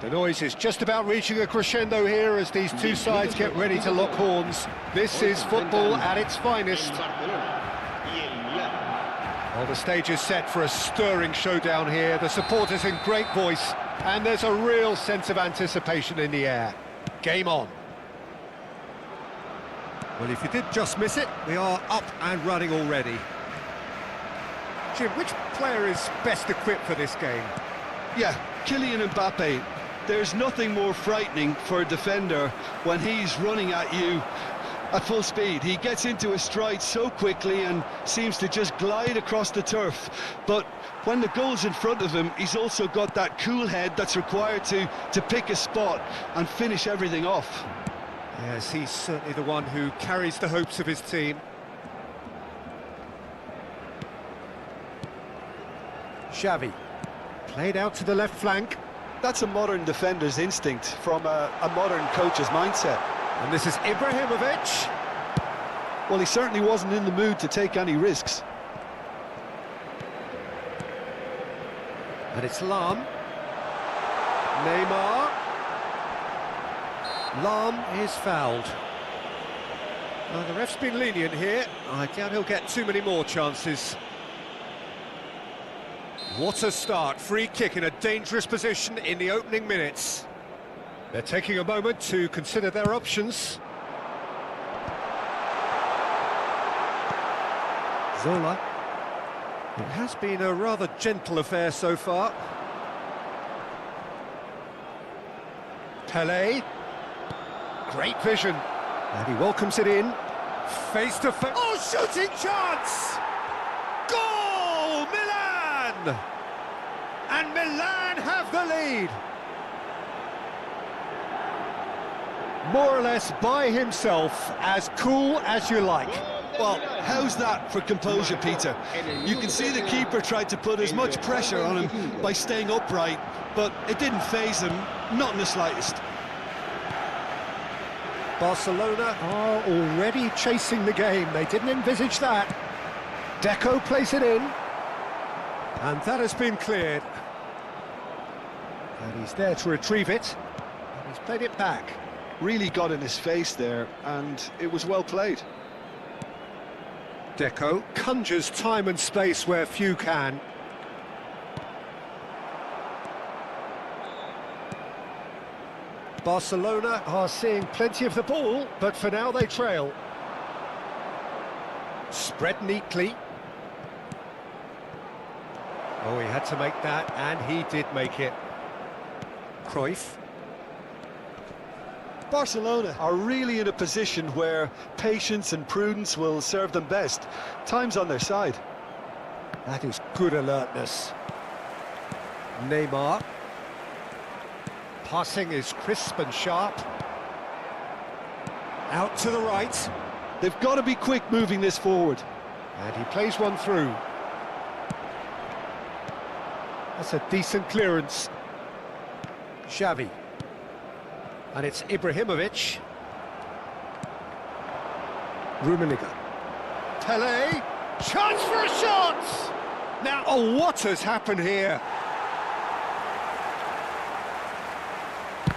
The noise is just about reaching a crescendo here as these two sides get ready to lock horns. This is football at its finest. Well, the stage is set for a stirring showdown here. The supporters in great voice, and there's a real sense of anticipation in the air. Game on. Well, if you did just miss it, we are up and running already. Jim, which player is best equipped for this game? Yeah, Kylian Mbappe. There's nothing more frightening for a defender when he's running at you at full speed. He gets into his stride so quickly and seems to just glide across the turf. But when the goal's in front of him, he's also got that cool head that's required to pick a spot and finish everything off. Yes, he's certainly the one who carries the hopes of his team. Xavi, played out to the left flank. That's a modern defender's instinct from a modern coach's mindset. And this is Ibrahimovic. Well, he certainly wasn't in the mood to take any risks. And it's Lam. Neymar. Lam is fouled. Well, the ref's been lenient here. I doubt he'll get too many more chances. What a start. Free kick in a dangerous position in the opening minutes. They're taking a moment to consider their options. Zola. It has been a rather gentle affair so far. Pelé. Great vision. And he welcomes it in. Face to face. Oh, shooting chance! Goal! Milan! And Milan have the lead. More or less by himself, as cool as you like. Well, how's that for composure, Peter? You can see the keeper tried to put as much pressure on him by staying upright, but it didn't faze him, not in the slightest. Barcelona are already chasing the game. They didn't envisage that. Deco plays it in. And that has been cleared. And he's there to retrieve it. And he's played it back. really got in his face there, and it was well played. Deco conjures time and space where few can. Barcelona are seeing plenty of the ball, but for now they trail. Spread neatly. Oh, he had to make that, and he did make it. Cruyff. Barcelona are really in a position where patience and prudence will serve them best. Time's on their side. That is good alertness. Neymar. Passing is crisp and sharp. Out to the right. They've got to be quick moving this forward. And he plays one through. That's a decent clearance. Xavi. And it's Ibrahimovic. Rummenigge. Pele. Chance for a shot! Now, oh, what has happened here?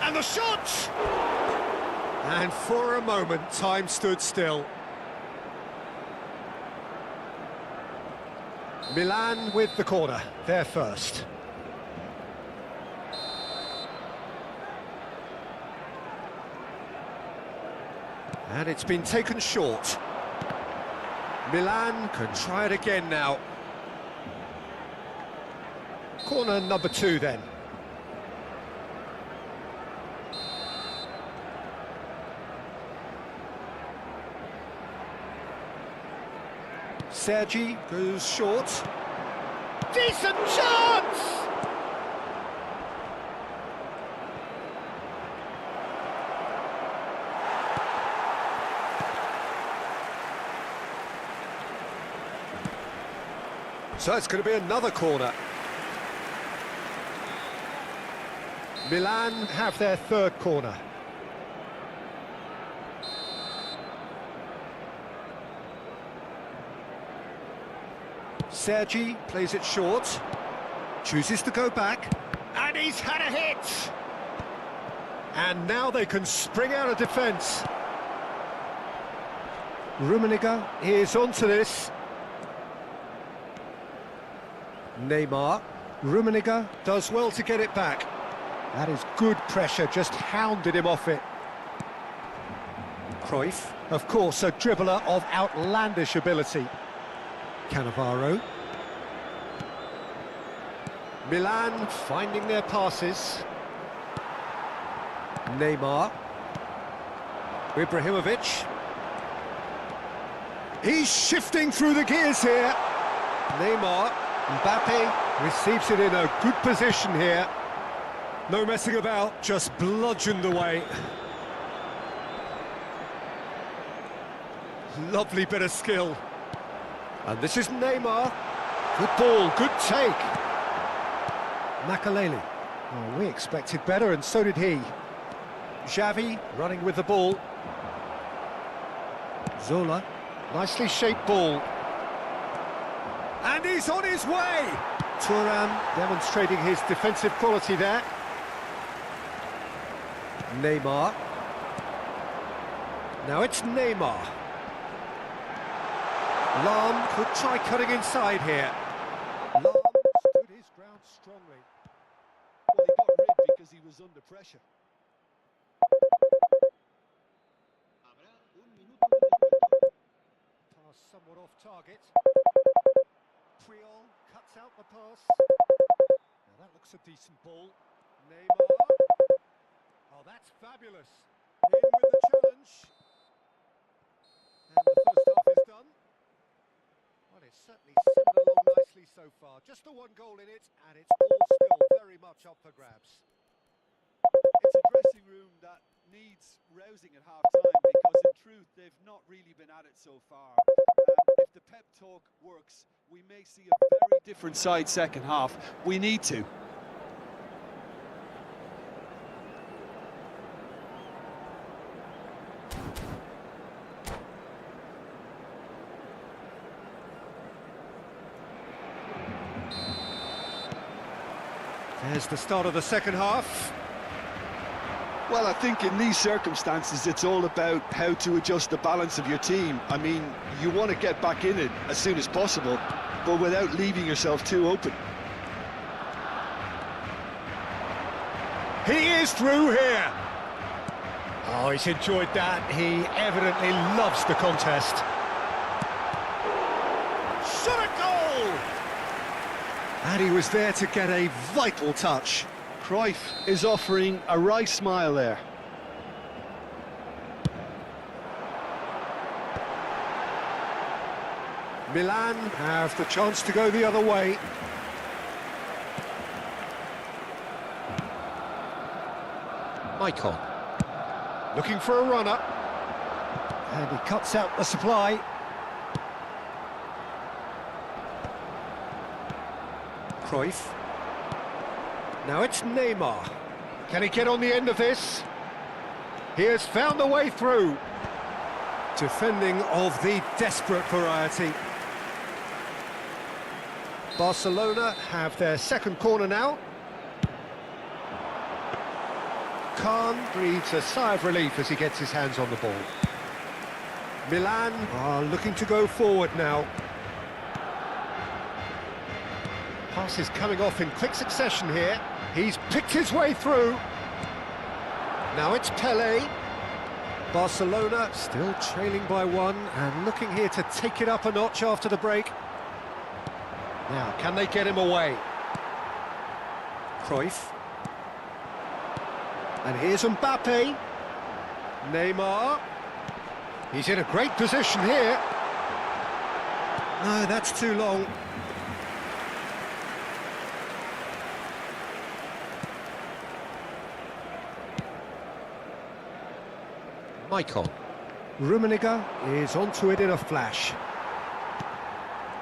And the shot! And for a moment, time stood still. Milan with the corner, they're first. And it's been taken short. Milan can try it again now. Corner number 2 then. Sergi goes short. Decent chance! So it's going to be another corner. Milan have their third corner. Sergi plays it short, chooses to go back, and he's had a hit! And now they can spring out of defence. Rummenigge is onto this. Neymar. Rummenigge does well to get it back. That is good pressure, just hounded him off it. Cruyff, of course, a dribbler of outlandish ability. Cannavaro. Milan finding their passes. Neymar. Ibrahimovic. He's shifting through the gears here. Neymar. Mbappe receives it in a good position here. No messing about, just bludgeoned away. Lovely bit of skill. And this is Neymar. Good ball, good take. Makaleli. Oh, we expected better, and so did he. Xavi running with the ball. Zola. Nicely shaped ball. And he's on his way! Thuram demonstrating his defensive quality there. Neymar. Now it's Neymar. Lahm could try cutting inside here. Lahm stood his ground strongly. Well, he got rid because he was under pressure. Pass somewhat off target. Puyol cuts out the pass. Now that looks a decent ball. Neymar. Oh, that's fabulous. In with the challenge. And the first half is done. Well, it's certainly simmered along nicely so far. Just the one goal in it, and it's all still very much up for grabs. It's a dressing room that needs rousing at half-time because, in truth, they've not really been at it so far. If the pep talk works, we may see a very different side second half. We need to. There's the start of the second half. Well, I think in these circumstances, it's all about how to adjust the balance of your team. I mean, you want to get back in it as soon as possible, but without leaving yourself too open. He is through here. Oh, he's enjoyed that. He evidently loves the contest. Shot a goal! And he was there to get a vital touch. Cruyff is offering a wry smile there. Milan have the chance to go the other way. Icon. Looking for a runner. And he cuts out the supply. Cruyff. Now it's Neymar. Can he get on the end of this? He has found a way through. Defending of the desperate variety. Barcelona have their second corner now. Khan breathes a sigh of relief as he gets his hands on the ball. Milan are looking to go forward now. Pass is coming off in quick succession here. He's picked his way through. Now it's Pelé. Barcelona still trailing by one and looking here to take it up a notch after the break. Now, can they get him away? Cruyff. And here's Mbappe. Neymar. He's in a great position here. No, that's too long. Michael. Rummenigge is onto it in a flash.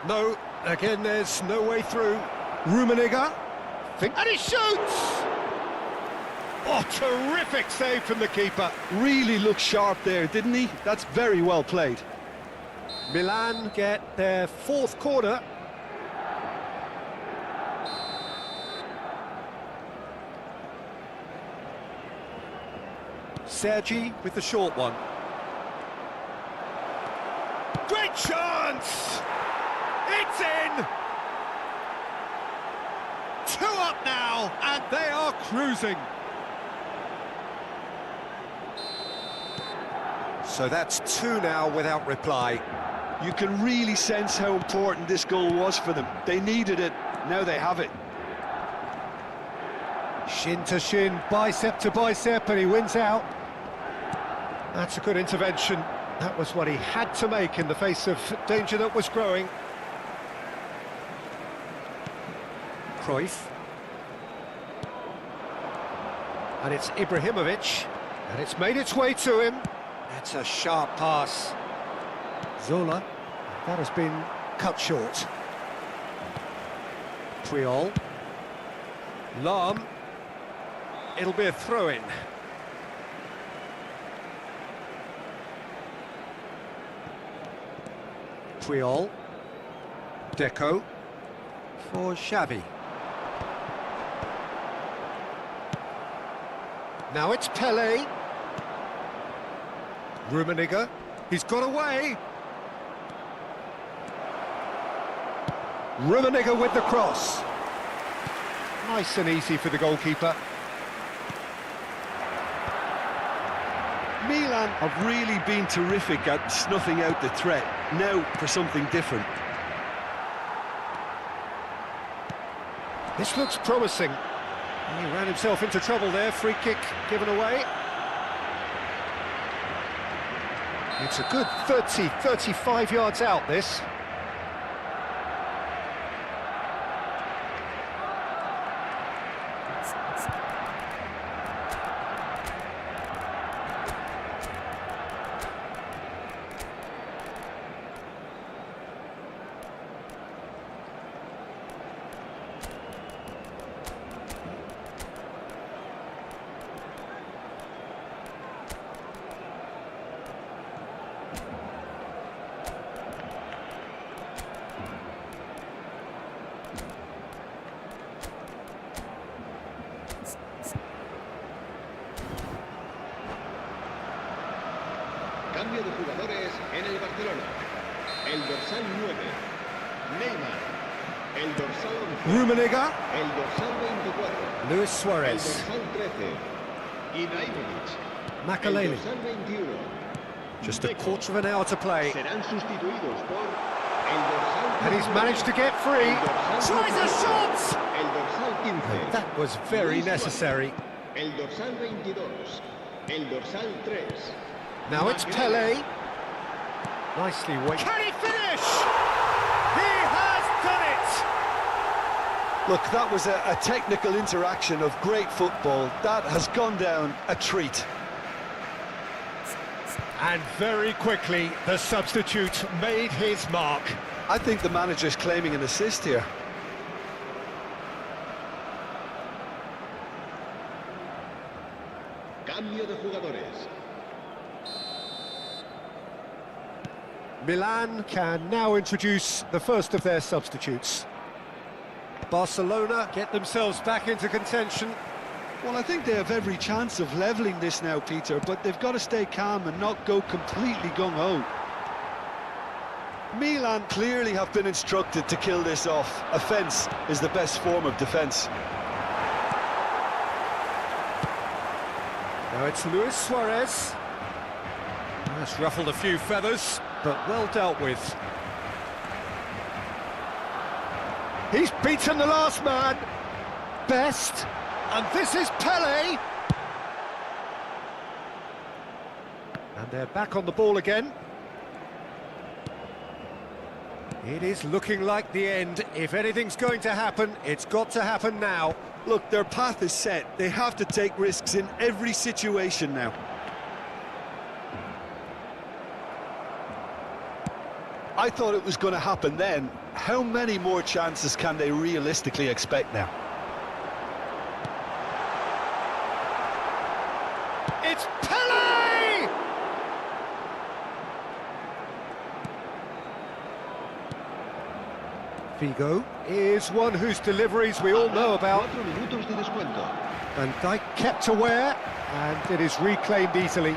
No, again there's no way through. Rummenigge. And he shoots! Oh, terrific save from the keeper. Really looked sharp there, didn't he? That's very well played. Milan get their fourth corner. Sergi with the short one. Great chance! It's in! 2 up now, and they are cruising. So that's 2 now without reply. You can really sense how important this goal was for them. They needed it, now they have it. Shin to shin, bicep to bicep, and he wins out. That's a good intervention. That was what he had to make in the face of danger that was growing. Cruyff. And it's Ibrahimovic. And it's made its way to him. That's a sharp pass. Zola. That has been cut short. Puyol. Lahm. It'll be a throw-in. Puyol. Deco. For Xavi. Now it's Pelé. Rummenigge. He's got away. Rummenigge with the cross. Nice and easy for the goalkeeper. Milan have really been terrific at snuffing out the threat. Now for something different. This looks promising. He ran himself into trouble there. Free kick given away. It's a good 30, 35 yards out, this. En el Barcelona, el dorsal 9, Neymar. El dorsal 11, Rummenigge, el dorsal 24, Luis el Suarez, dorsal 13, Ibrahimovic. El Makaleli. dorsal 21, Just a Deco. quarter of an hour to play. Serán sustituidos por el dorsal And he's 19, managed to get free. el dorsal Tries a 18, shot! el dorsal 15, That was very Luis Suarez. necessary. El dorsal 22, el dorsal 3. Now it's Pele. Nicely weighted. Can he finish? He has done it! Look, that was a technical interaction of great football. That has gone down a treat. And very quickly, the substitute made his mark. I think the manager's claiming an assist here. Cambio de jugadores. Milan can now introduce the first of their substitutes. Barcelona get themselves back into contention. Well, I think they have every chance of levelling this now, Peter, but they've got to stay calm and not go completely gung-ho. Milan clearly have been instructed to kill this off. Offence is the best form of defence. Now it's Luis Suarez. That's ruffled a few feathers. But well dealt with. He's beaten the last man. Best. And this is Pele. And they're back on the ball again. It is looking like the end. If anything's going to happen, it's got to happen now. Look, their path is set. They have to take risks in every situation now. I thought it was going to happen then. How many more chances can they realistically expect now? It's Pele! Figo is one whose deliveries we all know about. 4 minutos de descuento. And Dijk kept aware, and it is reclaimed easily.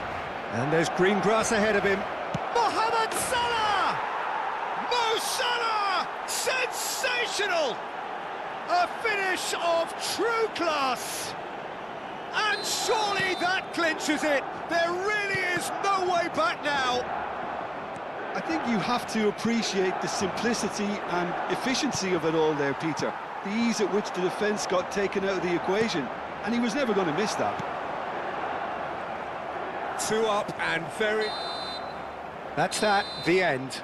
And there's green grass ahead of him. Mohamed Salah! Mo Salah! Sensational! A finish of true class! And surely that clinches it. There really is no way back now. I think you have to appreciate the simplicity and efficiency of it all there, Peter. The ease at which the defence got taken out of the equation, and he was never going to miss that. 2 up and very... That's that, the end.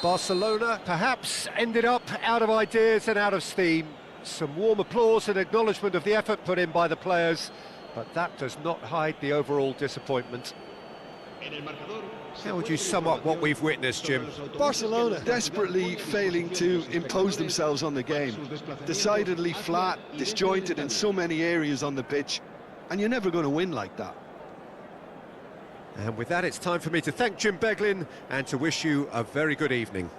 Barcelona perhaps ended up out of ideas and out of steam. Some warm applause and acknowledgement of the effort put in by the players, but that does not hide the overall disappointment. How would you sum up what we've witnessed, Jim? Barcelona desperately failing to impose themselves on the game. Decidedly flat, disjointed in so many areas on the pitch, and you're never going to win like that. And with that, it's time for me to thank Jim Beglin and to wish you a very good evening.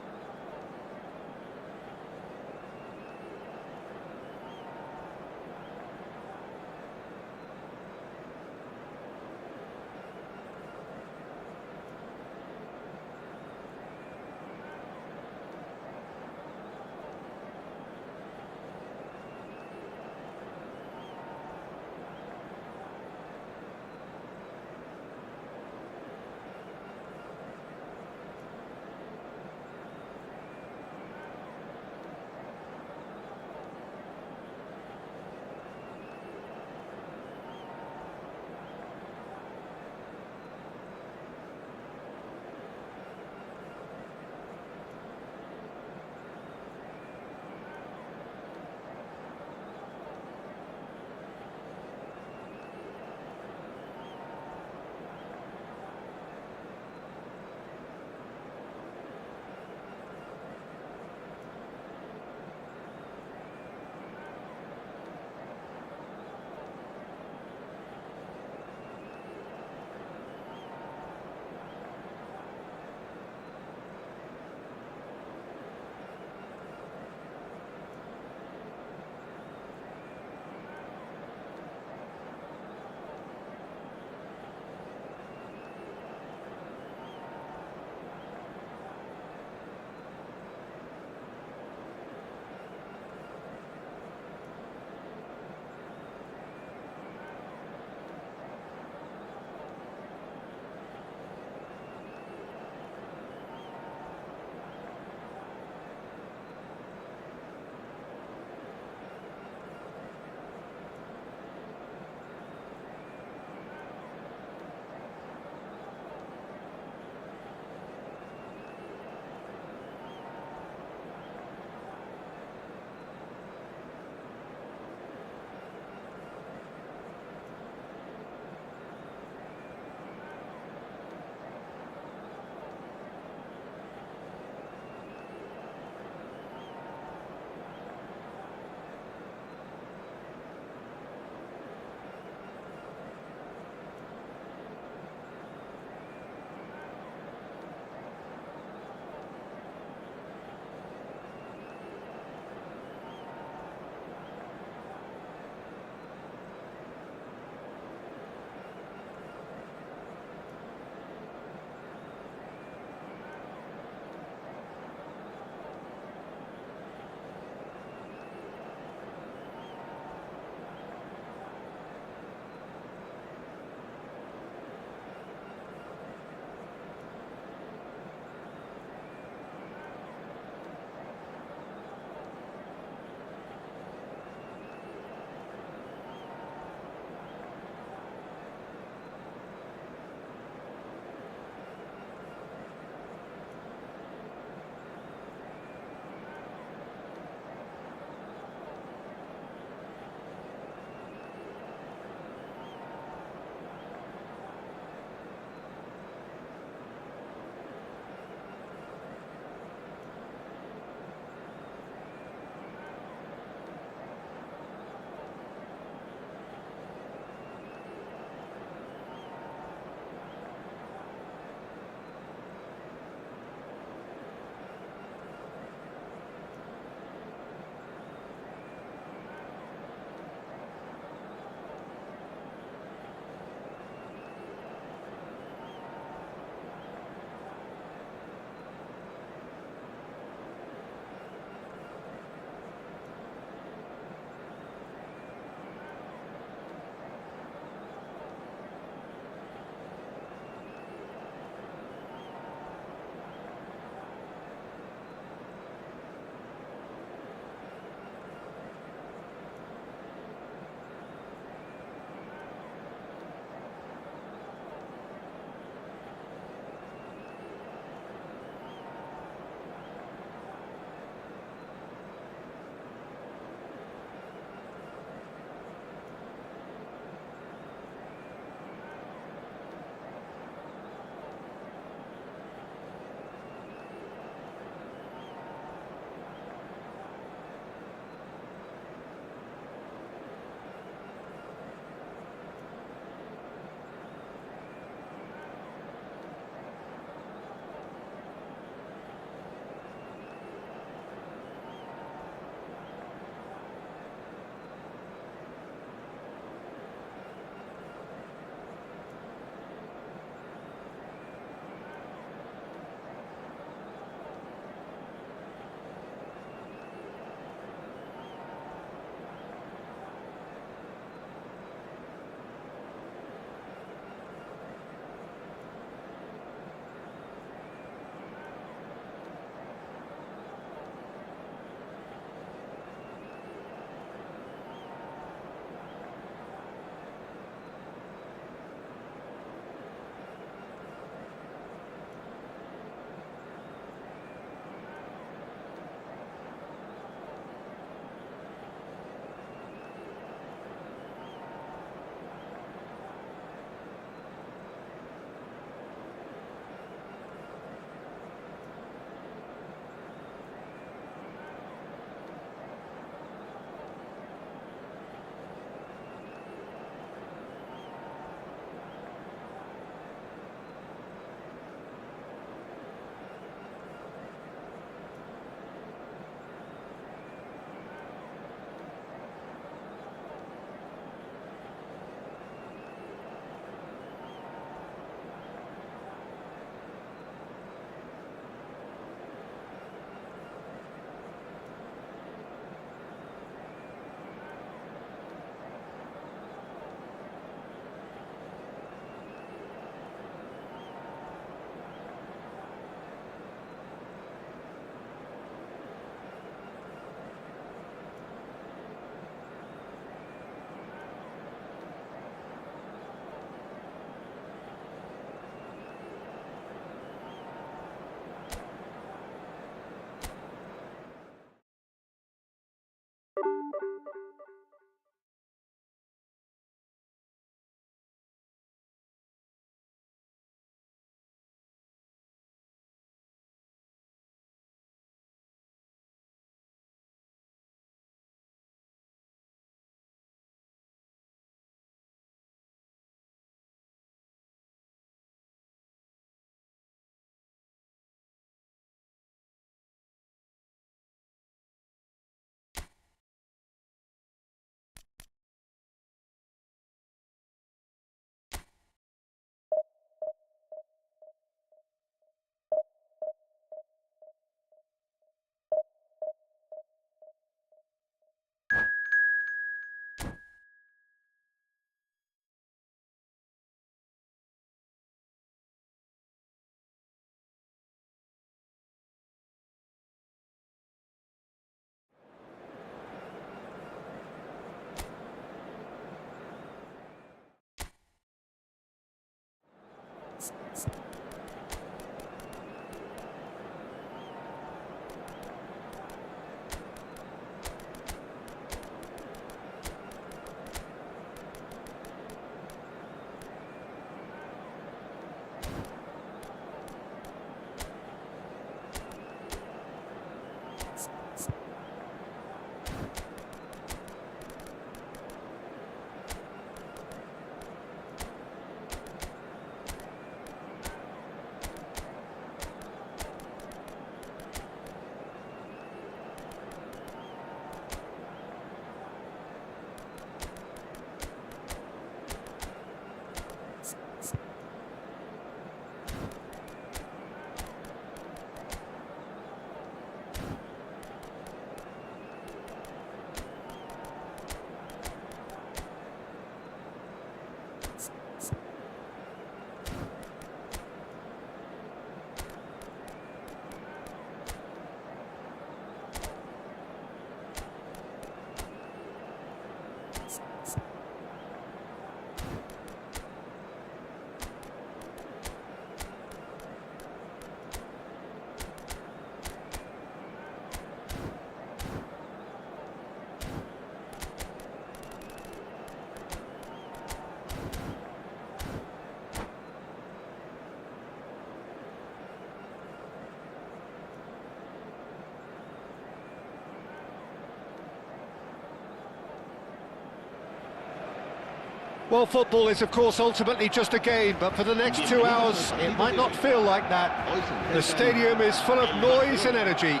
Well, football is, of course, ultimately just a game, but for the next 2 hours, it might not feel like that. The stadium is full of noise and energy.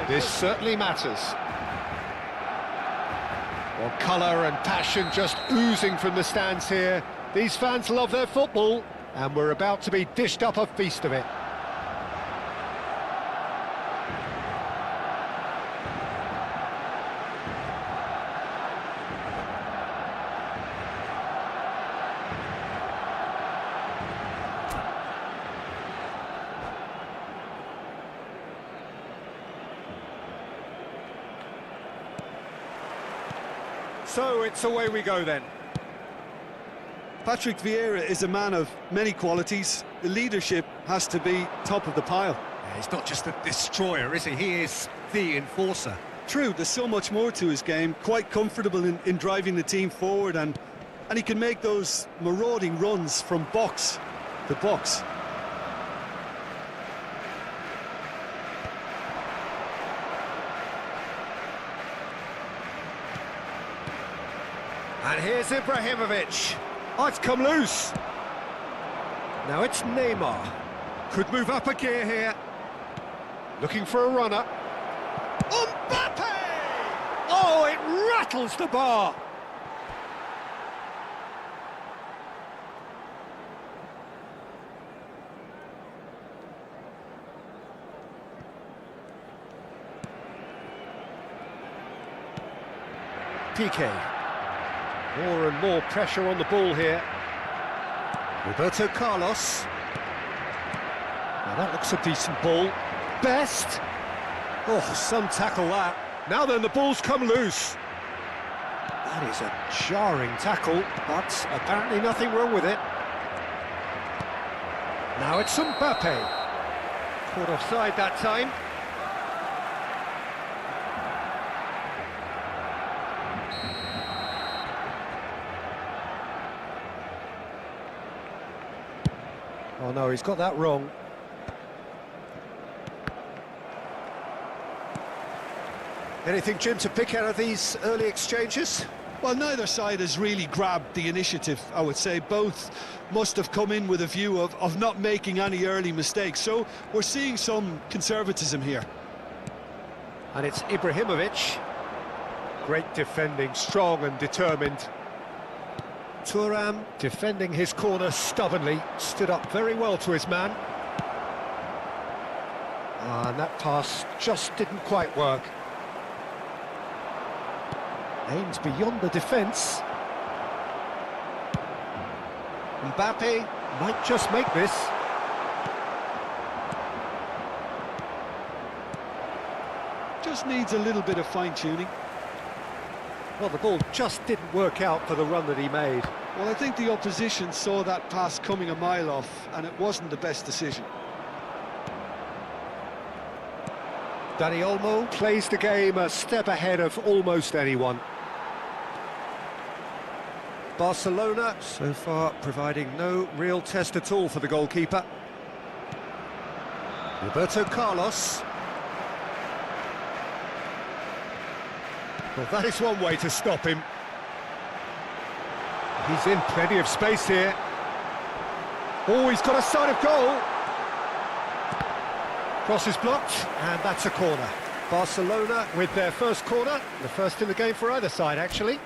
This certainly matters. Well, colour and passion just oozing from the stands here. These fans love their football, and we're about to be dished up a feast of it. So it's away we go then. Patrick Vieira is a man of many qualities. The leadership has to be top of the pile. Yeah, he's not just a destroyer, is he? He is the enforcer. True, there's so much more to his game. Quite comfortable in driving the team forward, and he can make those marauding runs from box to box. And here's Ibrahimovic. Oh, it's come loose. Now it's Neymar. Could move up a gear here. Looking for a runner. Mbappe! Oh, it rattles the bar. Piqué. More and more pressure on the ball here. Roberto Carlos. Now that looks a decent ball. Best. Oh, some tackle that. Now then, the ball's come loose. That is a jarring tackle, but apparently nothing wrong with it. Now it's Mbappe. Caught offside that time. Oh no, he's got that wrong. Anything, Jim, to pick out of these early exchanges? Well, neither side has really grabbed the initiative, I would say. Both must have come in with a view of not making any early mistakes. So we're seeing some conservatism here. And it's Ibrahimovic. Great defending, strong and determined. Thuram defending his corner stubbornly, stood up very well to his man. And that pass just didn't quite work. Aims beyond the defence. Mbappe might just make this. Just needs a little bit of fine-tuning. Well, the ball just didn't work out for the run that he made. Well, I think the opposition saw that pass coming a mile off, and it wasn't the best decision. Dani Olmo plays the game a step ahead of almost anyone. Barcelona so far providing no real test at all for the goalkeeper. Roberto Carlos. Well, that is one way to stop him. He's in plenty of space here. Oh, he's got a sight of goal. Cross is blocked, and that's a corner. Barcelona with their first corner, the first in the game for either side, actually.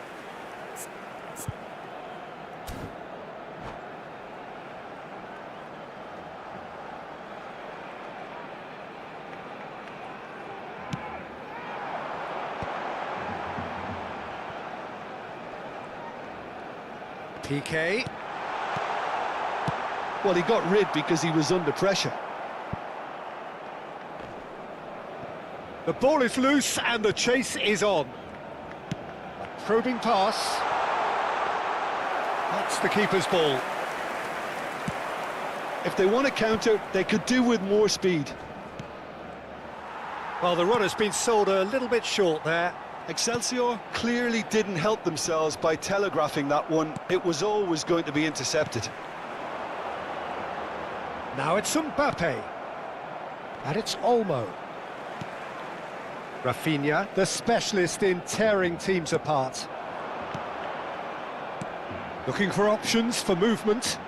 Piqué. Well, he got rid because he was under pressure. The ball is loose and the chase is on. A probing pass. That's the keeper's ball. If they want to counter, they could do with more speed. Well, the runner's been sold a little bit short there. Excelsior clearly didn't help themselves by telegraphing that one. It was always going to be intercepted. Now it's Mbappe. And it's Olmo. Rafinha, the specialist in tearing teams apart. Looking for options for movement.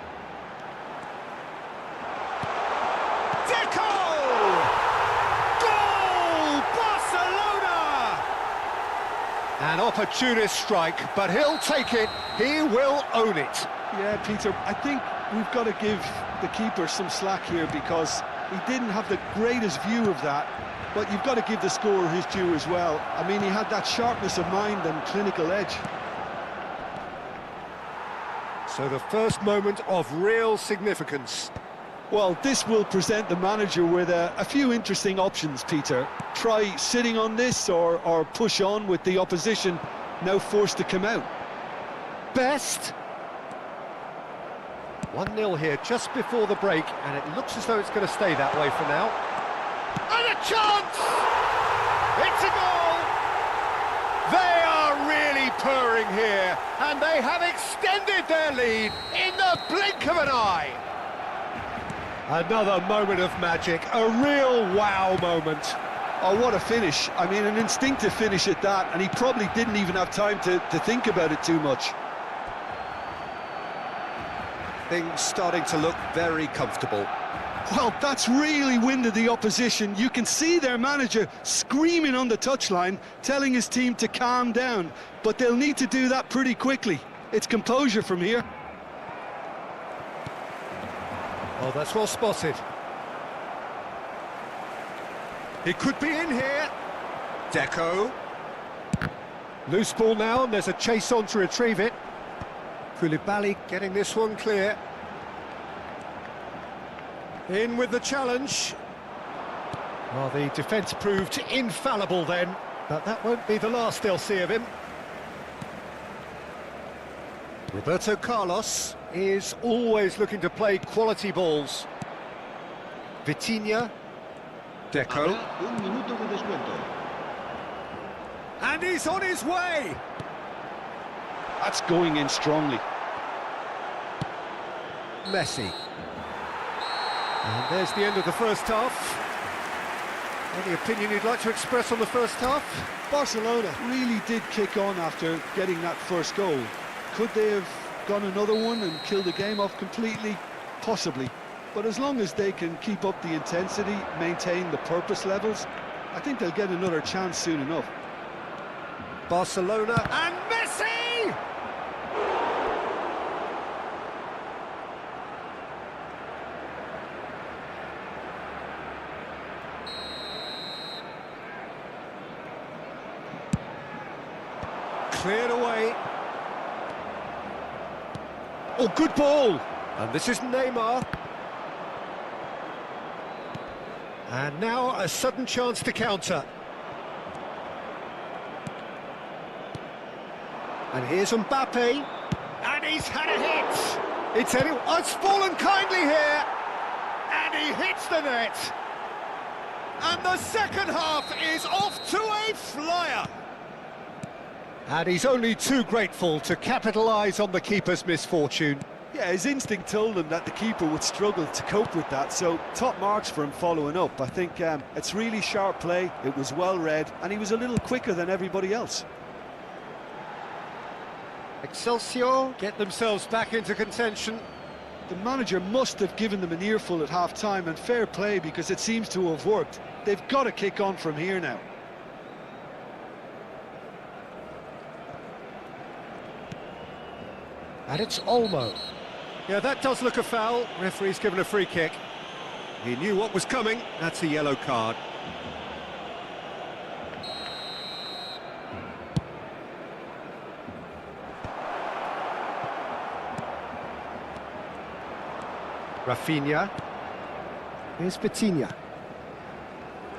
Deco! Goal! Barcelona! An opportunist strike, but he'll take it. He will own it. Yeah, Peter, I think we've got to give the keeper some slack here because he didn't have the greatest view of that, but you've got to give the scorer his due as well. I mean, he had that sharpness of mind and clinical edge. So the first moment of real significance. Well, this will present the manager with a few interesting options, Peter. Try sitting on this or push on with the opposition now forced to come out. Best. 1-0 here just before the break, and it looks as though it's going to stay that way for now. And a chance! It's a goal! They are really purring here, and they have extended their lead in the blink of an eye. Another moment of magic, a real wow moment. Oh, what a finish. I mean, an instinctive finish at that, and he probably didn't even have time to think about it too much. Things starting to look very comfortable. Well, that's really winded the opposition. You can see their manager screaming on the touchline, telling his team to calm down, but they'll need to do that pretty quickly. It's composure from here. Oh, that's well spotted. He could be in here. Deco. Loose ball now, and there's a chase on to retrieve it. Koulibaly getting this one clear. In with the challenge. Well, the defence proved infallible then, but that won't be the last they'll see of him. Roberto Carlos is always looking to play quality balls. Vitinha. Deco. Un minuto de descuento. And he's on his way. That's going in strongly. Messi. And there's the end of the first half. Any opinion you'd like to express on the first half? Barcelona really did kick on after getting that first goal. Could they have gone another one and killed the game off completely? Possibly. But as long as they can keep up the intensity, maintain the purpose levels, I think they'll get another chance soon enough. Barcelona. And Messi! Cleared away. Oh, good ball. And this is Neymar. And now a sudden chance to counter. And here's Mbappe. And he's had a hit. It's fallen kindly here. And he hits the net. And the second half is off to a flyer. And he's only too grateful to capitalise on the keeper's misfortune. Yeah, his instinct told him that the keeper would struggle to cope with that, so top marks for him following up. I think it's really sharp play, it was well read, and he was a little quicker than everybody else. Excelsior get themselves back into contention. The manager must have given them an earful at half-time, and fair play because it seems to have worked. They've got to kick on from here now. And it's Olmo. Yeah, that does look a foul. Referee's given a free kick. He knew what was coming. That's a yellow card. Rafinha. Here's Vitinha.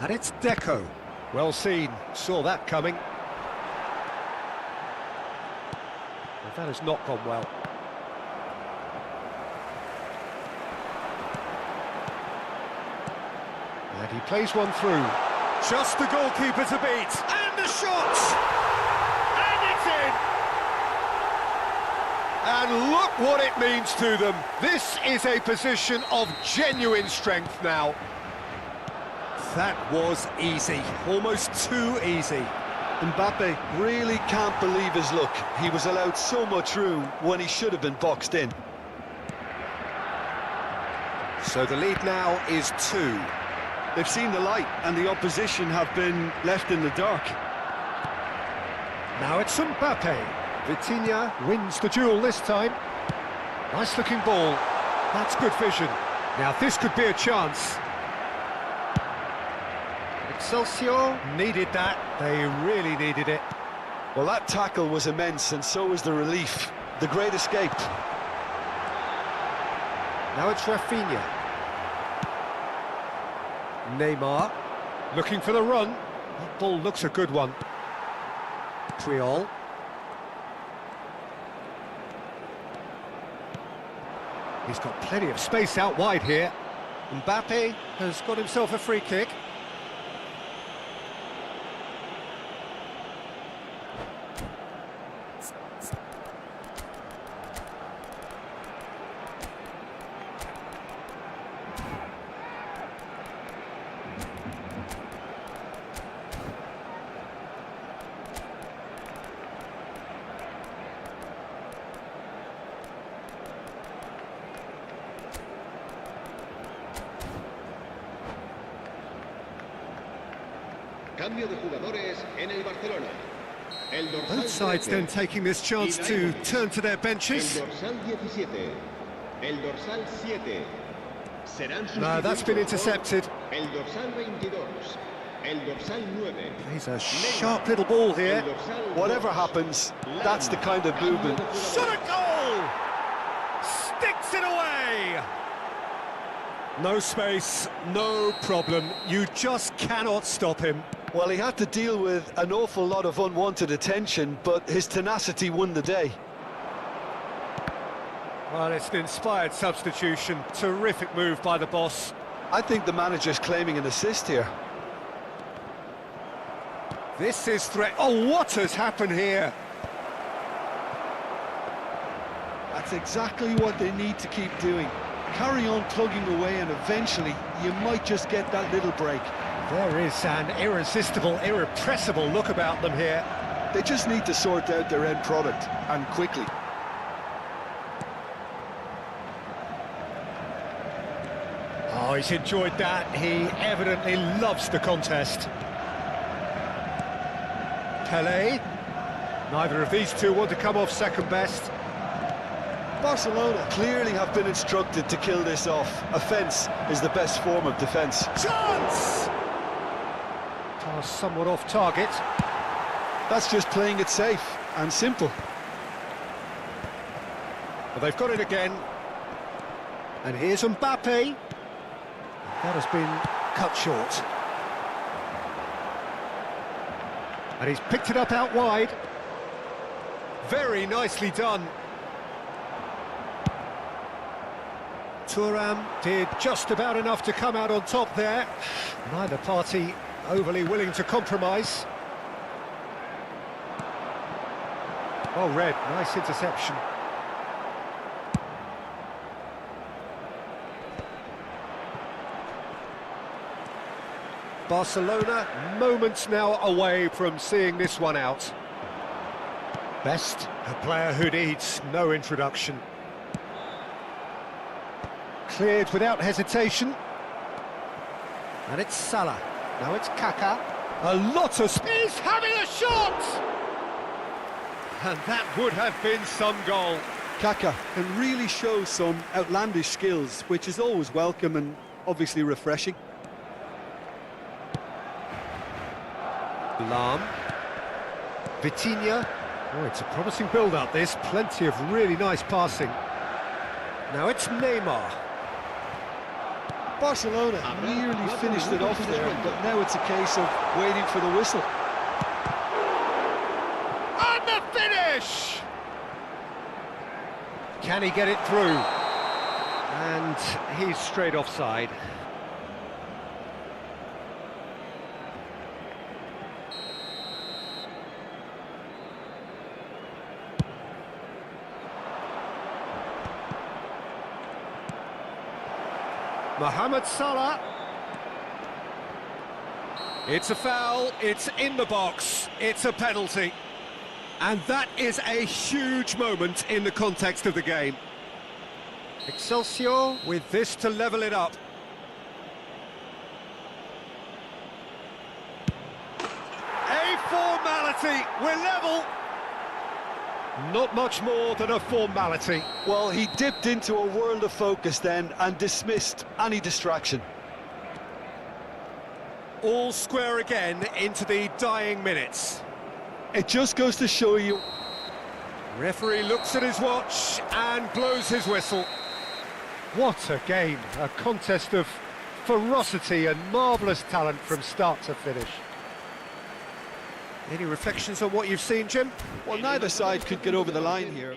And it's Deco. Well seen. Saw that coming. Well, that has not gone well. And he plays one through. Just the goalkeeper to beat. And the shot! And it's in! And look what it means to them. This is a position of genuine strength now. That was easy. Almost too easy. Mbappe really can't believe his luck. He was allowed so much room when he should have been boxed in. So the lead now is 2. They've seen the light and the opposition have been left in the dark. Now it's Mbappe. Vitinha wins the duel this time. Nice looking ball. That's good vision. Now this could be a chance. Excelsior needed that. They really needed it. Well, that tackle was immense, and so was the relief. The great escape. Now it's Rafinha. Neymar looking for the run. That ball looks a good one. Puyol. He's got plenty of space out wide here. Mbappe has got himself a free kick. Cambio de jugadores en el Barcelona. El dorsal Both sides 13, then taking this chance to turn to their benches. El dorsal 17. El dorsal 7. Serán No, that's been intercepted. El dorsal 22. El dorsal 9. He's a sharp little ball here. El dorsal Whatever 2. happens, that's the kind of movement. Shot a goal! Sticks it away! No space, no problem. You just cannot stop him. Well, he had to deal with an awful lot of unwanted attention, but his tenacity won the day. Well, it's an inspired substitution. Terrific move by the boss. I think the manager's claiming an assist here. This is threat. Oh, what has happened here? That's exactly what they need to keep doing. Carry on plugging away, and eventually you might just get that little break. There is an irresistible, irrepressible look about them here. They just need to sort out their end product, and quickly. Oh, he's enjoyed that. He evidently loves the contest. Pelé. Neither of these two want to come off second best. Barcelona clearly have been instructed to kill this off. Offence is the best form of defence. Chance! Pass somewhat off target. That's just playing it safe and simple. But they've got it again. And here's Mbappe. That has been cut short. And he's picked it up out wide. Very nicely done. Thuram did just about enough to come out on top there. Neither party overly willing to compromise. Well read, nice interception. Barcelona moments now away from seeing this one out. Best, a player who needs no introduction. Cleared without hesitation. And it's Salah. Now it's Kaká. A lot of speed. He's having a shot! And that would have been some goal. Kaká can really show some outlandish skills, which is always welcome and obviously refreshing. Lahm. Vitinha. Oh, it's a promising build-up, this. Plenty of really nice passing. Now it's Neymar. Barcelona nearly finished it off there, but now it's a case of waiting for the whistle. And the finish! Can he get it through? And he's straight offside. Mohamed Salah. It's a foul, it's in the box, it's a penalty. And that is a huge moment in the context of the game. Excelsior with this to level it up. A formality, we're level. Not much more than a formality. Well, he dipped into a world of focus then and dismissed any distraction. All square again into the dying minutes. It just goes to show you. Referee looks at his watch and blows his whistle. What a game, a contest of ferocity and marvellous talent from start to finish. Any reflections on what you've seen, Jim? Well, neither side could get over the line here.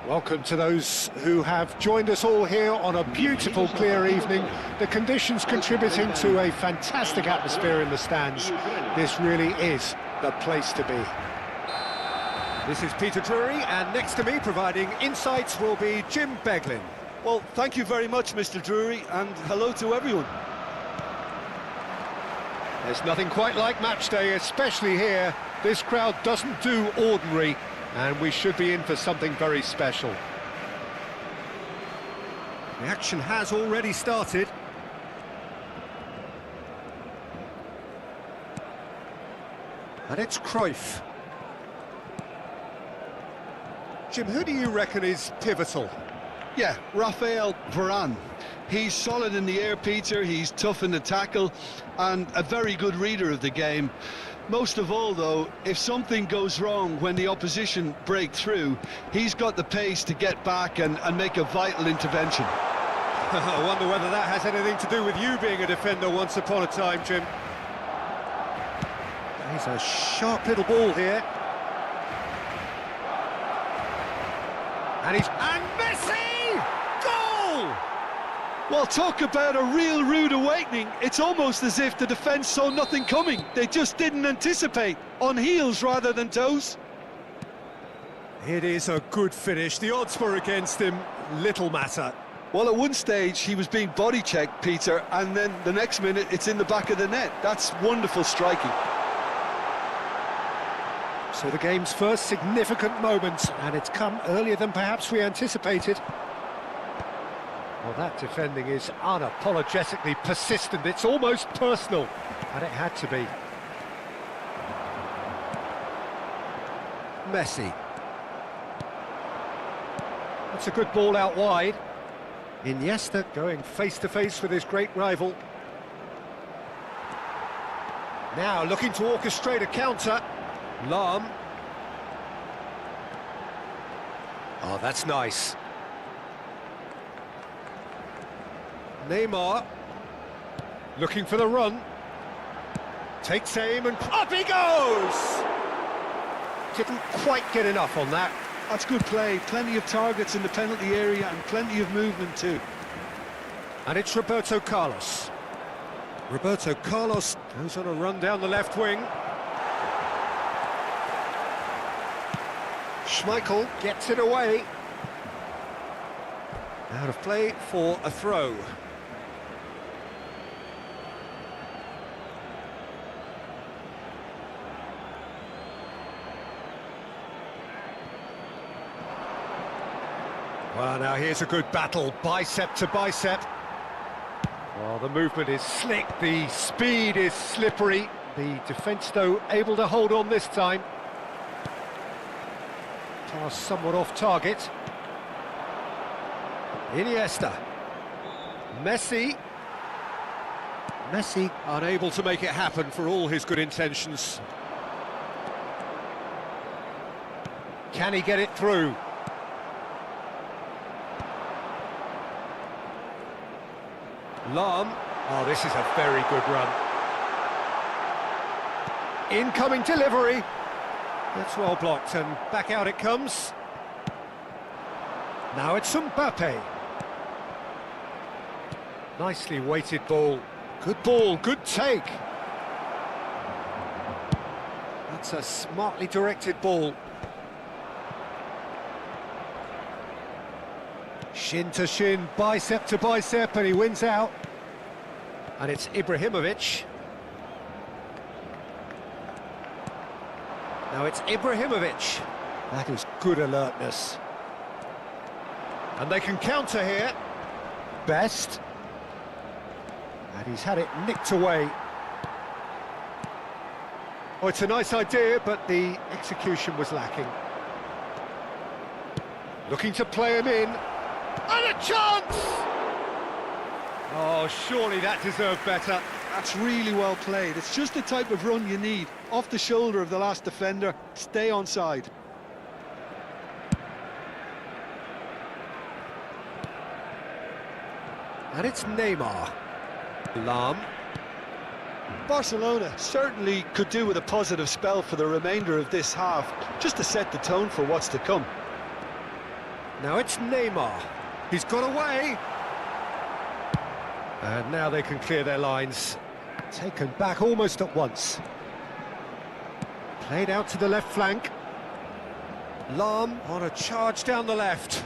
Welcome to those who have joined us all here on a beautiful, clear evening. The conditions contributing to a fantastic atmosphere in the stands. This really is the place to be. This is Peter Drury, and next to me providing insights will be Jim Beglin. Well, thank you very much, Mr. Drury, and hello to everyone. There's nothing quite like match day, especially here. This crowd doesn't do ordinary, and we should be in for something very special. The action has already started. And it's Cruyff. Jim, who do you reckon is pivotal? Yeah, Raphael Varane. He's solid in the air, Peter, he's tough in the tackle, and a very good reader of the game. Most of all, though, if something goes wrong when the opposition break through, he's got the pace to get back and make a vital intervention. I wonder whether that has anything to do with you being a defender once upon a time, Jim. He's a sharp little ball here. And Messi! Goal! Well, talk about a real rude awakening. It's almost as if the defence saw nothing coming. They just didn't anticipate, on heels rather than toes. It is a good finish. The odds were against him, little matter. Well, at one stage he was being body checked, Peter, and then the next minute it's in the back of the net. That's wonderful striking. So the game's first significant moment, and it's come earlier than perhaps we anticipated. Well, that defending is unapologetically persistent. It's almost personal, and it had to be. Messi. That's a good ball out wide. Iniesta going face-to-face with his great rival. Now looking to orchestrate a counter. Lahm. Oh, that's nice. Neymar. Looking for the run. Takes aim and Up he goes! didn't quite get enough on that. That's good play. Plenty of targets in the penalty area and plenty of movement too. And it's Roberto Carlos. Roberto Carlos goes on a run down the left wing. Schmeichel gets it away. Out of play for a throw. Well, now here's a good battle, bicep to bicep. Well, the movement is slick, the speed is slippery. The defence, though, able to hold on this time. Pass somewhat off target. Iniesta. Messi. Messi unable to make it happen for all his good intentions. Can he get it through? Lahm. Oh, this is a very good run. Incoming delivery. That's well blocked, and back out it comes. Now it's Mbappe. Nicely weighted ball. Good ball, good take. That's a smartly directed ball. Shin to shin, bicep to bicep, and he wins out. And it's Ibrahimovic. Now it's Ibrahimovic. That is good alertness. And they can counter here. Best. And he's had it nicked away. Oh, it's a nice idea, but the execution was lacking. Looking to play him in. And a chance! Oh, surely that deserved better. That's really well played. It's just the type of run you need. Off the shoulder of the last defender, stay onside. And it's Neymar. Lahm. Barcelona certainly could do with a positive spell for the remainder of this half, just to set the tone for what's to come. Now it's Neymar. He's got away. And now they can clear their lines. Taken back almost at once. Played out to the left flank. Lahm on a charge down the left.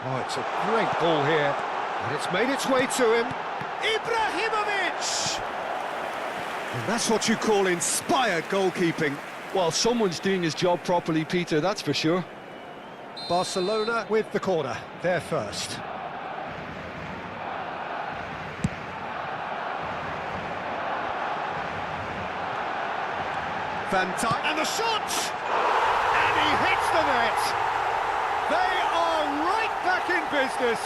Oh, it's a great ball here. And it's made its way to him. Ibrahimovic! And that's what you call inspired goalkeeping. Well, someone's doing his job properly, Peter, that's for sure. Barcelona with the corner, they're first. Van Dijk, and the shot! And he hits the net! They are right back in business!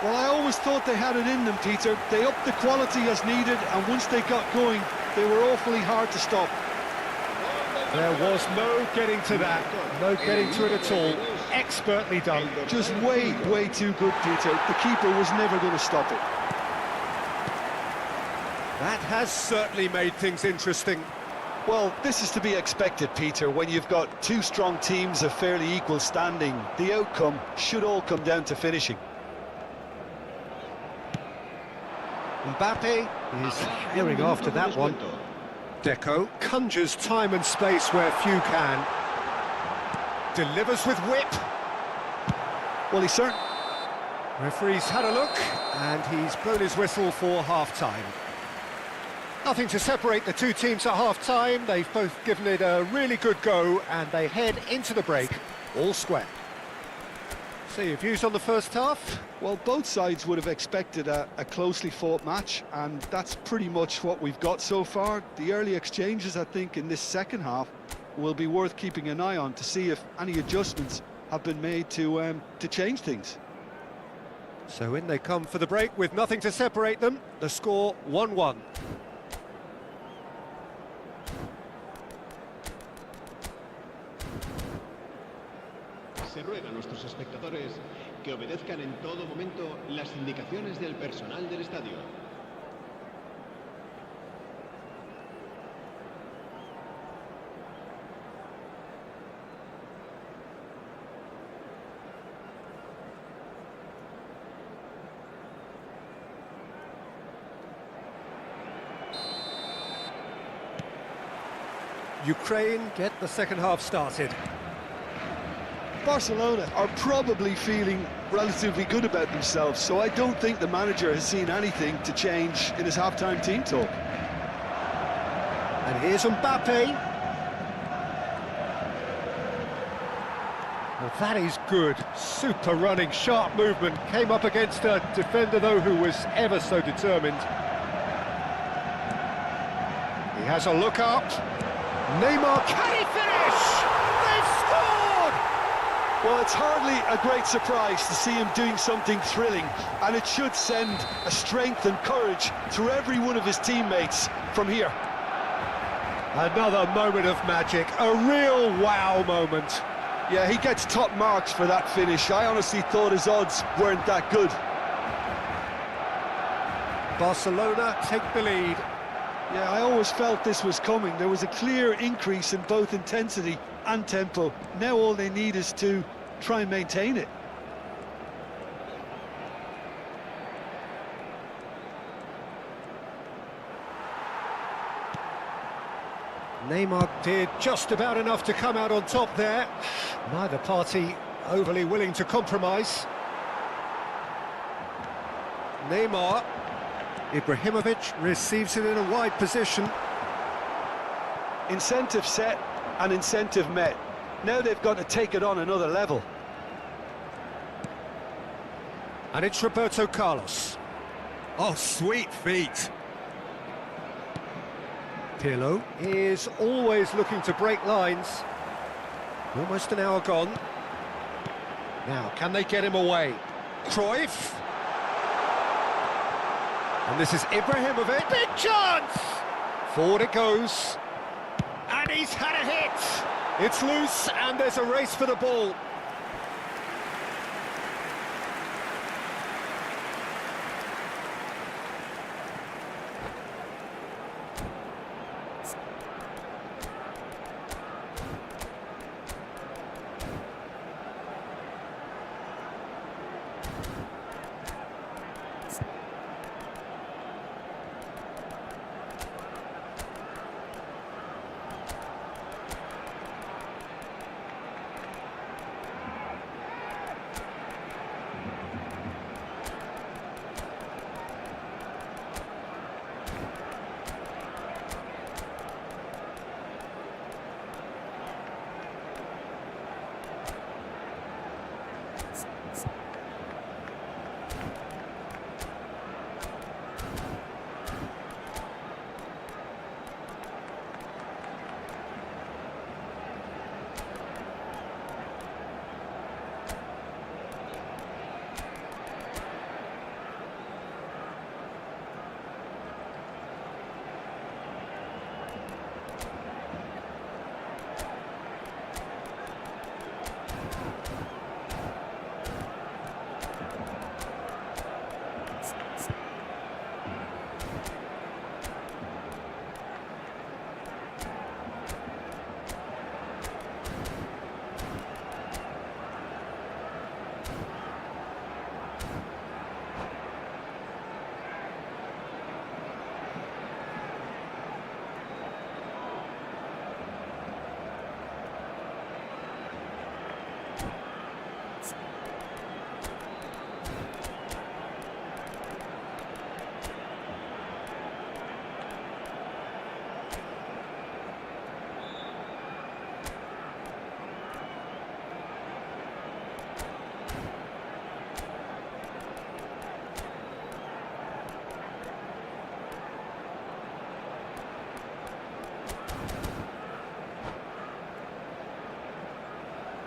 Well, I always thought they had it in them, Peter. They upped the quality as needed, and once they got going, they were awfully hard to stop. There was no getting to that, no getting to it at all. Expertly done. Just way, way too good, Peter. The keeper was never going to stop it. That has certainly made things interesting. Well, this is to be expected, Peter. When you've got two strong teams of fairly equal standing, the outcome should all come down to finishing. Mbappe is hearing after that one. Deco conjures time and space where few can. Delivers with whip. Well, he's certain. Referee's had a look, and he's blown his whistle for half-time. Nothing to separate the two teams at half-time. They've both given it a really good go, and they head into the break all square. So your views on the first half? Well, both sides would have expected a closely fought match, and that's pretty much what we've got so far. The early exchanges, I think, in this second half will be worth keeping an eye on to see if any adjustments have been made to change things. So in they come for the break with nothing to separate them. The score 1-1. Se ruega a nuestros espectadores que obedezcan en todo momento las indicaciones del personal del estadio. Ukraine get the second half started. Barcelona are probably feeling relatively good about themselves, so I don't think the manager has seen anything to change in his half-time team talk. And here's Mbappe. Well, that is good. Super running, sharp movement. Came up against a defender, though, who was ever so determined. He has a look up. Neymar, can he finish? They've scored! Well, it's hardly a great surprise to see him doing something thrilling, and it should send a strength and courage through every one of his teammates from here. Another moment of magic, a real wow moment. Yeah, he gets top marks for that finish. I honestly thought his odds weren't that good. Barcelona take the lead. Yeah, I always felt this was coming. There was a clear increase in both intensity and tempo. Now all they need is to try and maintain it. Neymar did just about enough to come out on top there. Neither party overly willing to compromise. Neymar. Ibrahimovic receives it in a wide position. Incentive set and incentive met. Now they've got to take it on another level. And it's Roberto Carlos. Oh, sweet feet. Pirlo is always looking to break lines. Almost an hour gone. Now, can they get him away? Cruyff. And this is Ibrahimovic. Big chance! Forward it goes. And he's had a hit. It's loose and there's a race for the ball.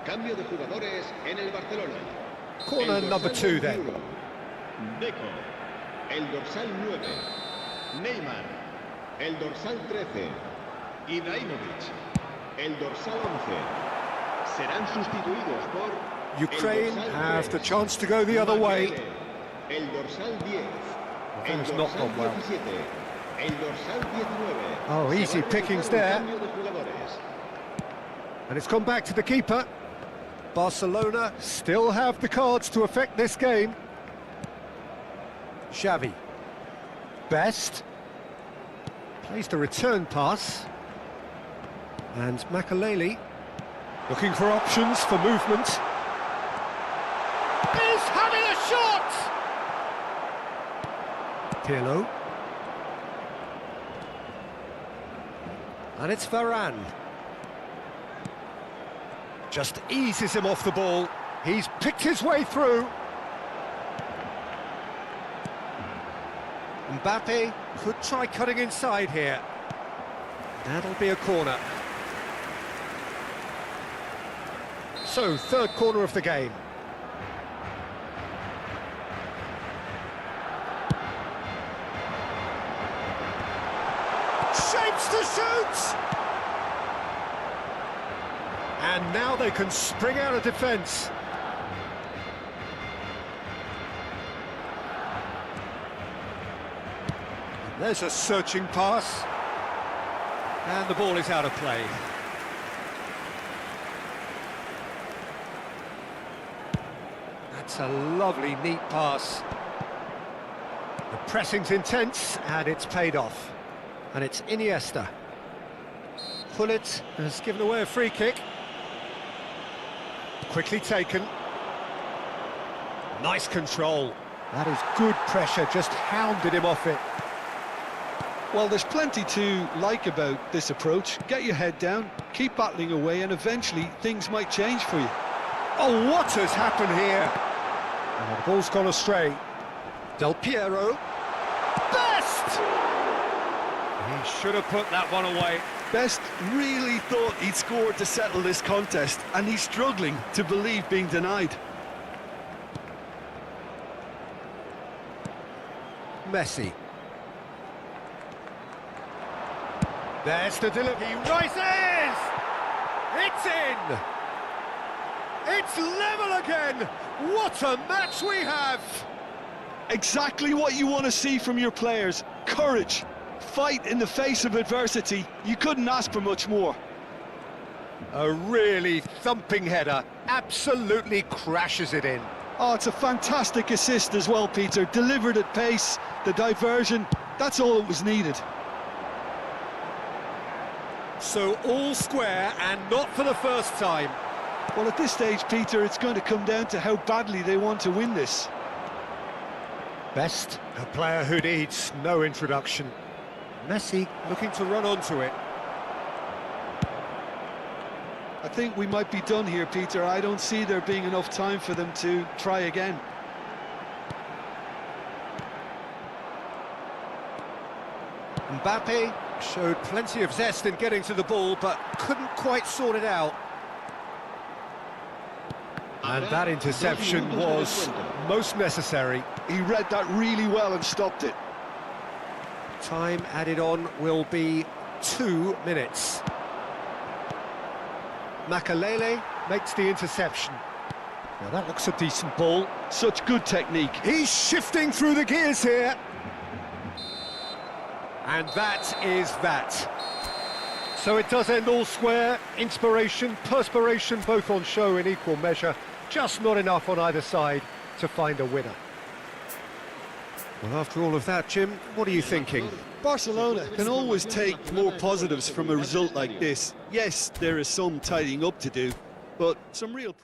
Cambio de jugadores en el Barcelona. Corner number 2 then. Deco, el dorsal 9. Neymar, el dorsal 13. Ibrahimovic, el dorsal 11. Serán sustituidos por Ukraine have the chance to go the other way. El dorsal 10. That has not gone well. El dorsal 19. Oh, easy pickings there. And it's gone back to the keeper. Barcelona still have the cards to affect this game. Xavi. Best. Plays the return pass. And Makaleli looking for options for movement. He's having a shot! Pirlo. And it's Varane. Just eases him off the ball. He's picked his way through. Mbappe could try cutting inside here. That'll be a corner. So, third corner of the game. Shapes to shoot! And now they can spring out of defence. There's a searching pass. And the ball is out of play. That's a lovely, neat pass. The pressing's intense, and it's paid off. And it's Iniesta. Pullet has given away a free kick. Quickly taken. Nice control. That is good pressure, just hounded him off it. Well, there's plenty to like about this approach. Get your head down, keep battling away, and eventually things might change for you. Oh, what has happened here? Oh, the ball's gone astray. Del Piero. Best! He should have put that one away. Best really thought he'd scored to settle this contest, and he's struggling to believe being denied. Messi. There's the delivery. He rises! It's in! It's level again! What a match we have! Exactly what you want to see from your players. Courage, fight in the face of adversity. You couldn't ask for much more. A really thumping header. Absolutely crashes it in. Oh, it's a fantastic assist as well, Peter. Delivered at pace, the diversion, that's all that was needed. So all square, and not for the first time. Well, at this stage, Peter, it's going to come down to how badly they want to win this. Best, a player who needs no introduction. Messi looking to run onto it. I think we might be done here, Peter. I don't see there being enough time for them to try again. Mbappe showed plenty of zest in getting to the ball, but couldn't quite sort it out. And that interception was most necessary. He read that really well and stopped it. Time added on will be 2 minutes. Makaleli makes the interception. Now that looks a decent ball. Such good technique. He's shifting through the gears here. And that is that. So it does end all square. Inspiration, perspiration, both on show in equal measure. Just not enough on either side to find a winner. Well, after all of that, Jim, what are you thinking? Barcelona can always take more positives from a result like this. Yes, there is some tidying up to do, but some real...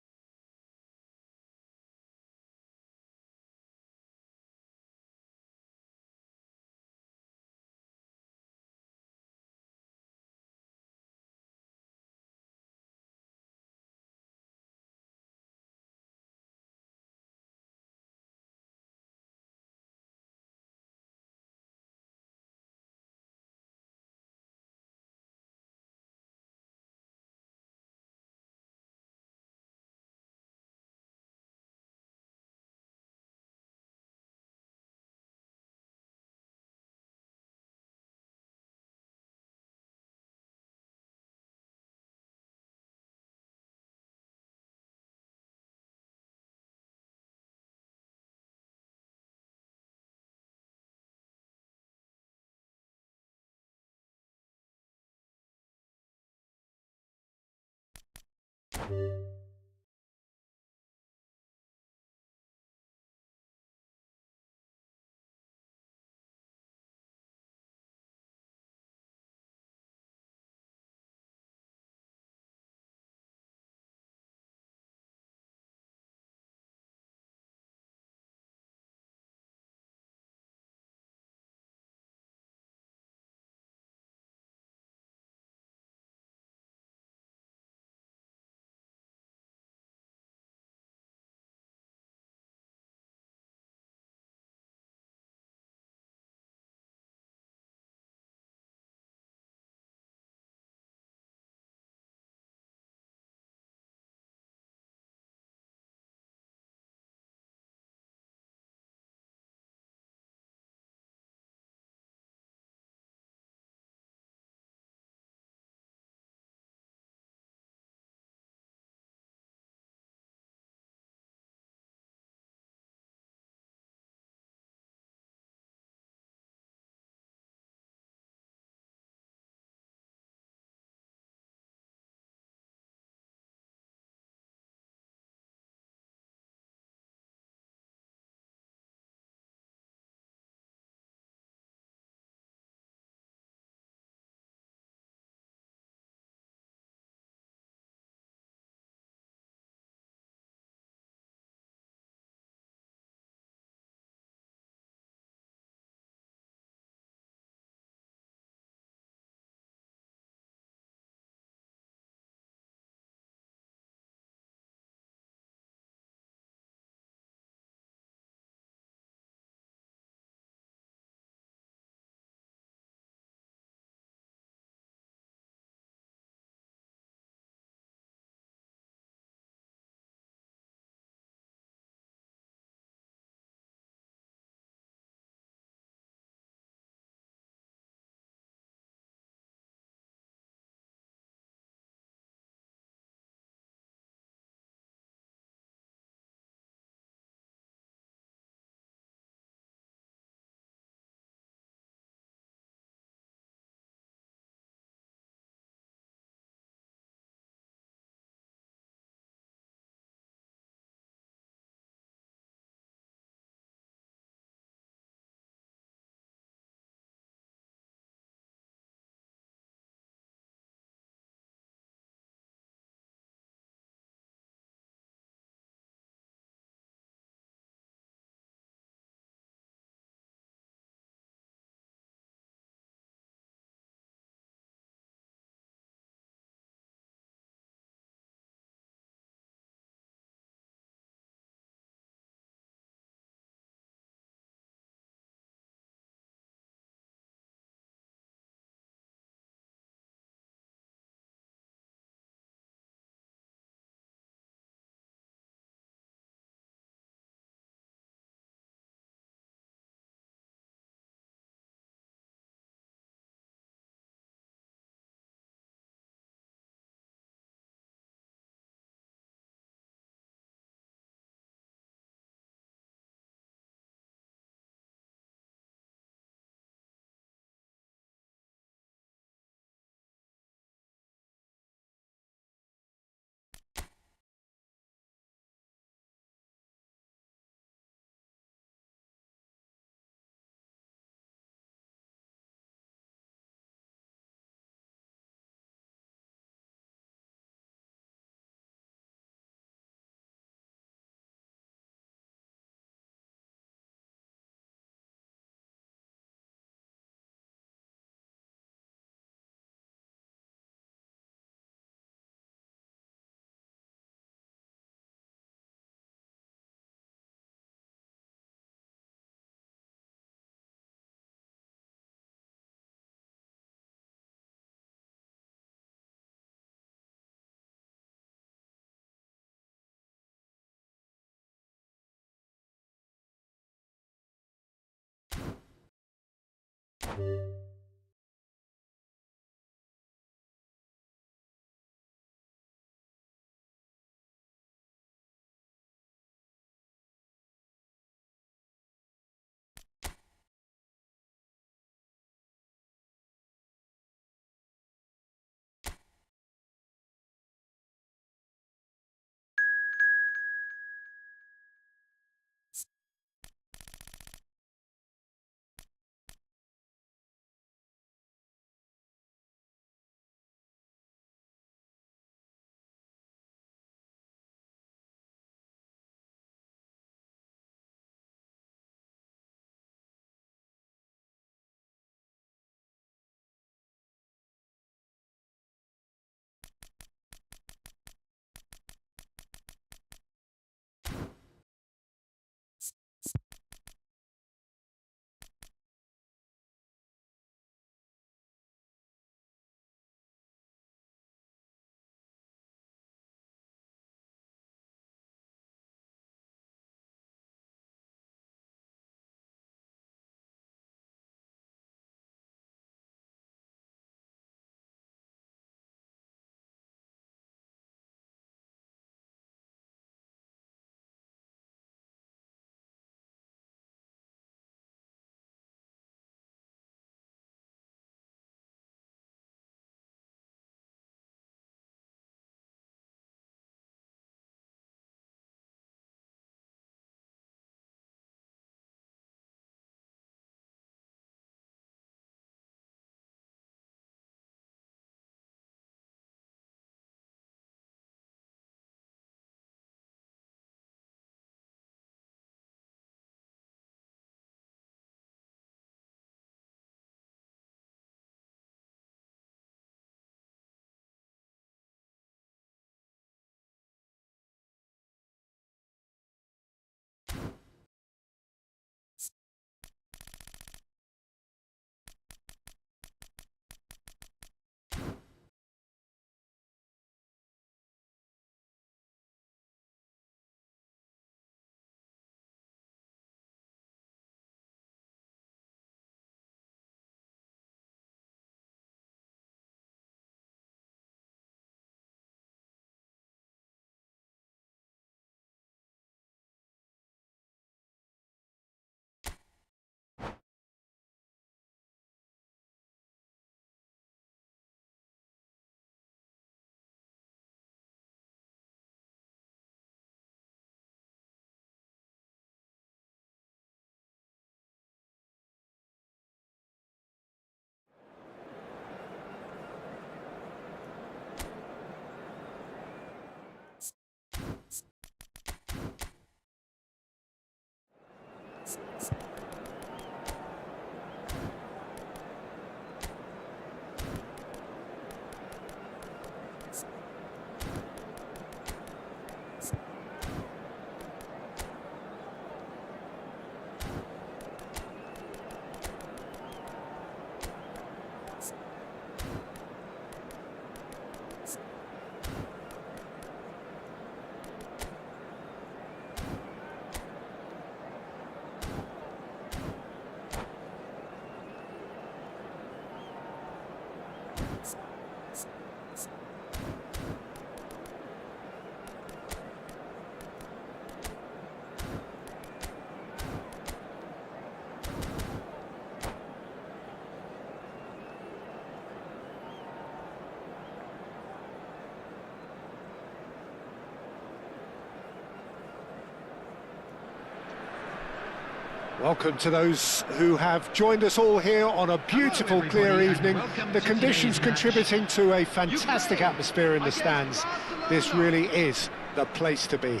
Welcome to those who have joined us all here on a beautiful, clear evening. The conditions contributing to a fantastic atmosphere in the stands. This really is the place to be.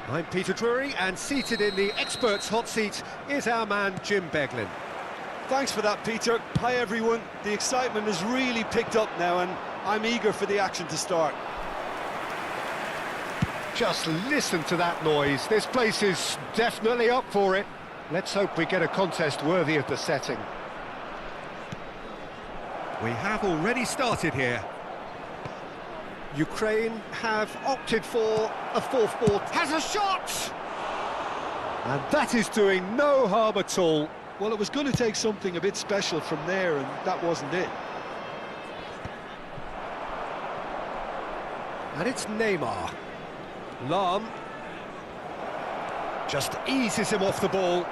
I'm Peter Drury, and seated in the experts' hot seat is our man Jim Beglin. Thanks for that, Peter. Hi, everyone. The excitement has really picked up now, and I'm eager for the action to start. Just listen to that noise. This place is definitely up for it. Let's hope we get a contest worthy of the setting. We have already started here. Ukraine have opted for a 4-4. Has a shot! And that is doing no harm at all. Well, it was going to take something a bit special from there, and that wasn't it. And it's Neymar. Lahm just eases him off the ball.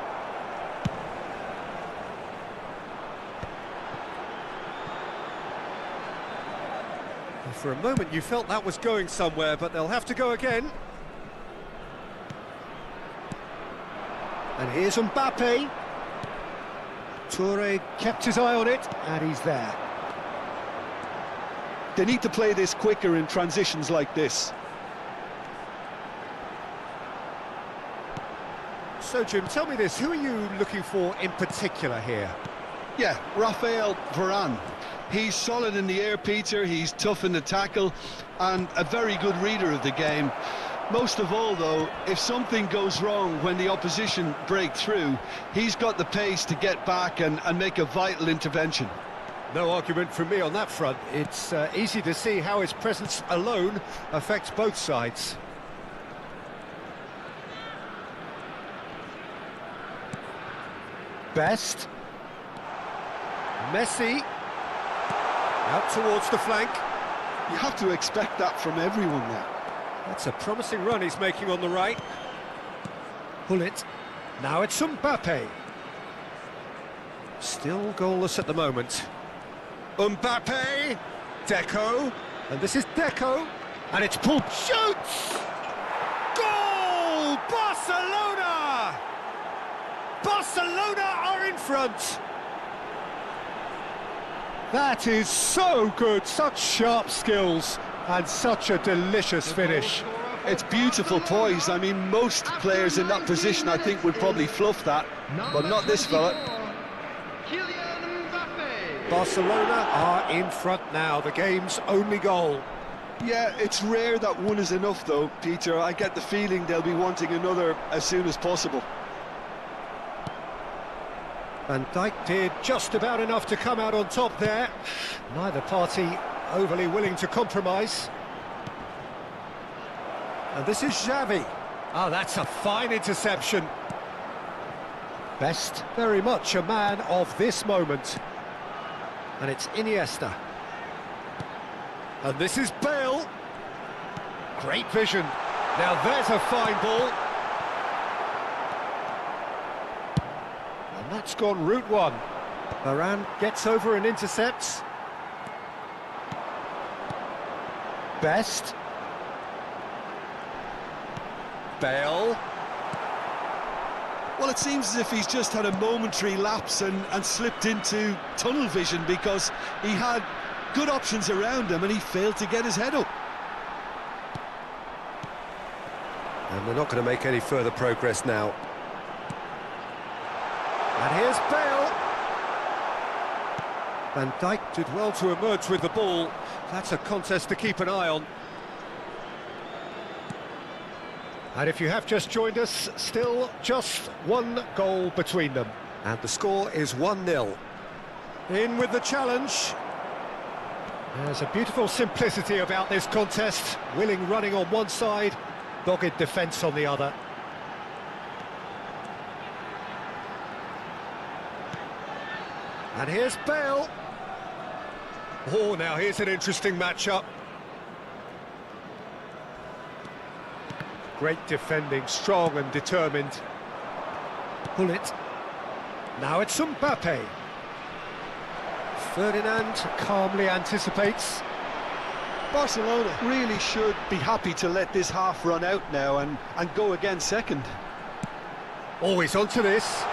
For a moment you felt that was going somewhere, but they'll have to go again. And here's Mbappe. Toure kept his eye on it, and he's there. They need to play this quicker in transitions like this. So, Jim, tell me this, who are you looking for in particular here? Yeah, Raphael Varane. He's solid in the air, Peter, he's tough in the tackle, and a very good reader of the game. Most of all, though, if something goes wrong when the opposition break through, he's got the pace to get back and make a vital intervention. No argument from me on that front. It's easy to see how his presence alone affects both sides. Best. Messi. Out towards the flank. You have to expect that from everyone now. That's a promising run he's making on the right. Pull it. Now it's Mbappe. Still goalless at the moment. Mbappe. Deco. And this is Deco. And it's pulled. Shoots! Goal! Barcelona! Barcelona are in front. That is so good, such sharp skills and such a delicious finish. It's beautiful poise. I mean, most players in that position I think would probably fluff that, but not this fella. Barcelona are in front now, the game's only goal. Yeah, it's rare that one is enough though, Peter. I get the feeling they'll be wanting another as soon as possible. Van Dijk did just about enough to come out on top there. Neither party overly willing to compromise. And this is Xavi. Oh, that's a fine interception. Best, very much a man of this moment. And it's Iniesta. And this is Bale. Great vision. Now there's a fine ball. And that's gone route one. Varane gets over and intercepts. Best. Bale. Well, it seems as if he's just had a momentary lapse and slipped into tunnel vision because he had good options around him and he failed to get his head up. And they're not going to make any further progress now. And here's Bale. Van Dijk did well to emerge with the ball. That's a contest to keep an eye on. And if you have just joined us, still just one goal between them. And the score is 1-0. In with the challenge. There's a beautiful simplicity about this contest. Willing running on one side, dogged defence on the other. And here's Bale. Oh, now here's an interesting matchup. Great defending, strong and determined. Pull it. Now it's Mbappe. Ferdinand calmly anticipates. Barcelona really should be happy to let this half run out now and go again second. Always onto this.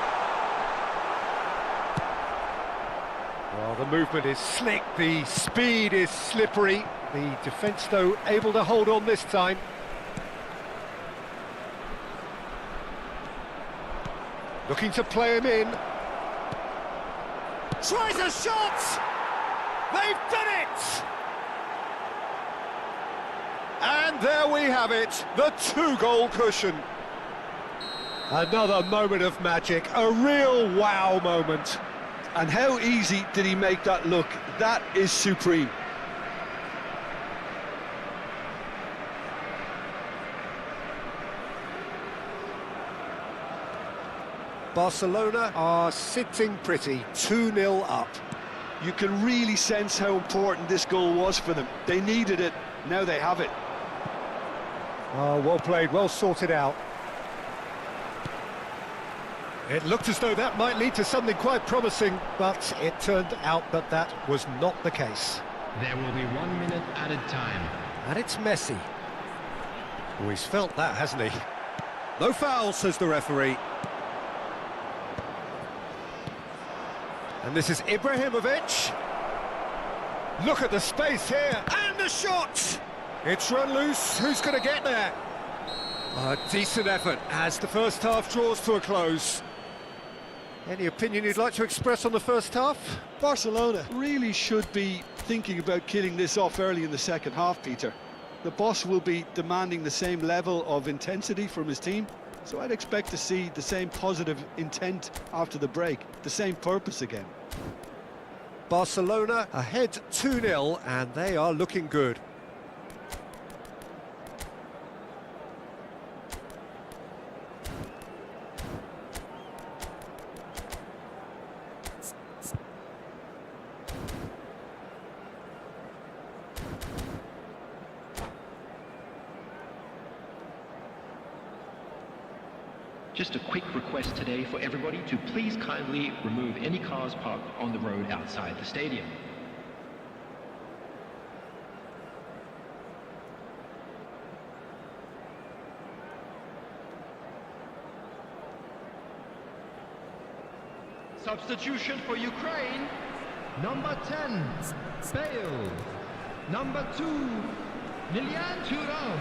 Well, the movement is slick, the speed is slippery. The defence, though, able to hold on this time. Looking to play him in. Tries a shot! They've done it! And there we have it, the two-goal cushion. Another moment of magic, a real wow moment. And how easy did he make that look? That is supreme. Barcelona are sitting pretty, 2-0 up. You can really sense how important this goal was for them. They needed it, now they have it. Oh, well played, well sorted out. It looked as though that might lead to something quite promising, but it turned out that that was not the case. There will be 1 minute added time. And it's Messi. Oh, he's felt that, hasn't he? No foul, says the referee. And this is Ibrahimovic. Look at the space here, and the shot! It's run loose, who's going to get there? A decent effort as the first half draws to a close. Any opinion you'd like to express on the first half? Barcelona really should be thinking about killing this off early in the second half, Peter. The boss will be demanding the same level of intensity from his team, so I'd expect to see the same positive intent after the break, the same purpose again. Barcelona ahead 2-0, and they are looking good. Just a quick request today for everybody to please kindly remove any cars parked on the road outside the stadium. Substitution for Ukraine. Number 10, Bale. Number 2, Lilian Thuram.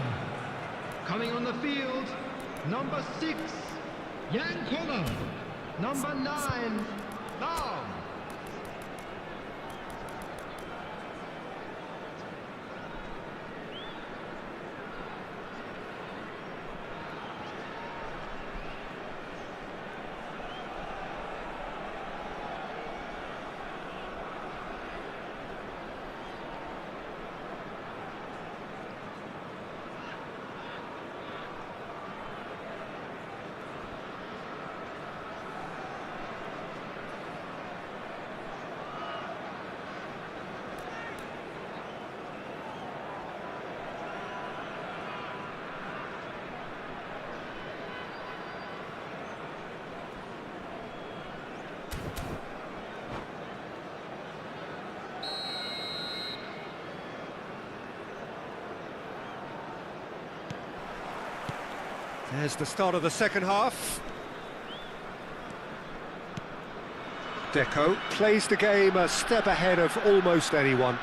Coming on the field, number 6, Jan Koller. Number 9, Lahm. There's the start of the second half. Deco plays the game a step ahead of almost anyone.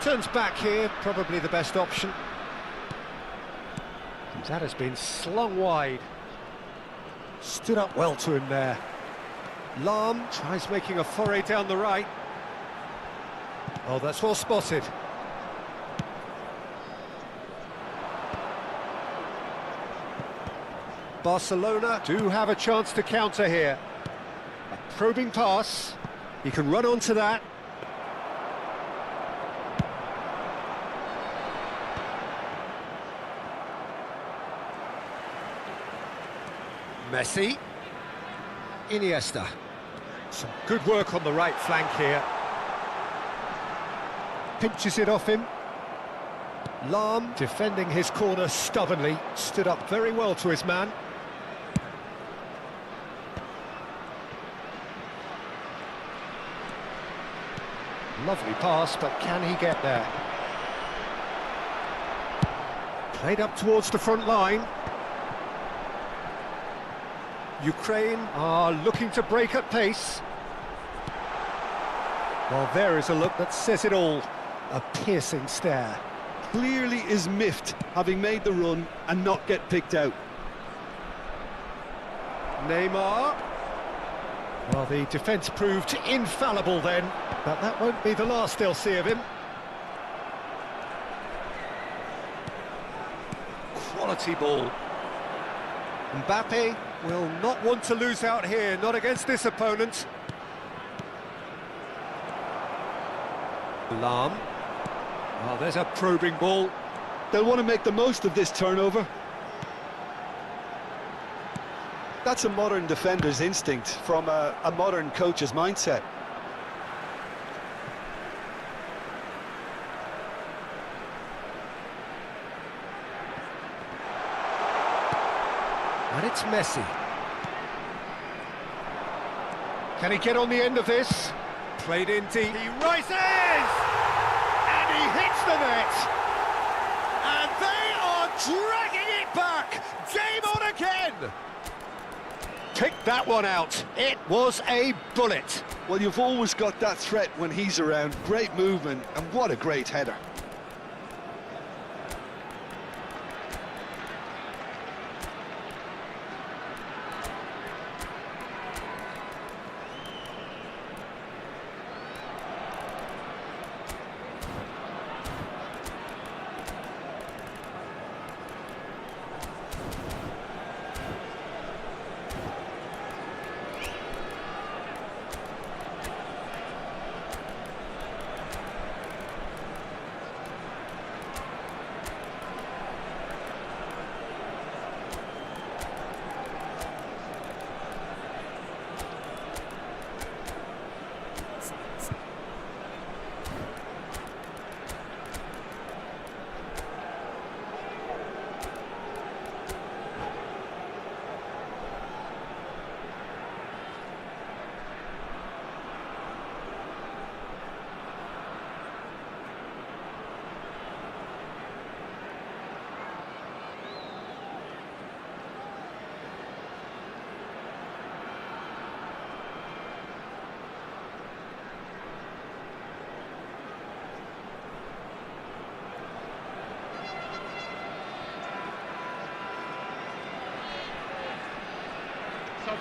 Turns back here, probably the best option. That has been slung wide. Stood up well to him there. Lahm tries making a foray down the right. Oh, that's well spotted. Barcelona do have a chance to counter here. A probing pass. He can run onto that. Messi. Iniesta. Some good work on the right flank here. Pinches it off him. Lahm, defending his corner stubbornly, stood up very well to his man. Lovely pass, but can he get there? Played up towards the front line. Ukraine are looking to break at pace. Well, there is a look that says it all. A piercing stare. Clearly is miffed, having made the run and not get picked out. Neymar. Well, the defence proved infallible then, but that won't be the last they'll see of him. Quality ball. Mbappe will not want to lose out here, not against this opponent. Lahm. Oh, there's a probing ball. They'll want to make the most of this turnover. That's a modern defender's instinct from a modern coach's mindset. And it's Messi. Can he get on the end of this? Played in deep. He rises! And he hits the net! And they are dragging it back! Game on again! Picked that one out. It was a bullet. Well, you've always got that threat when he's around. Great movement, and what a great header.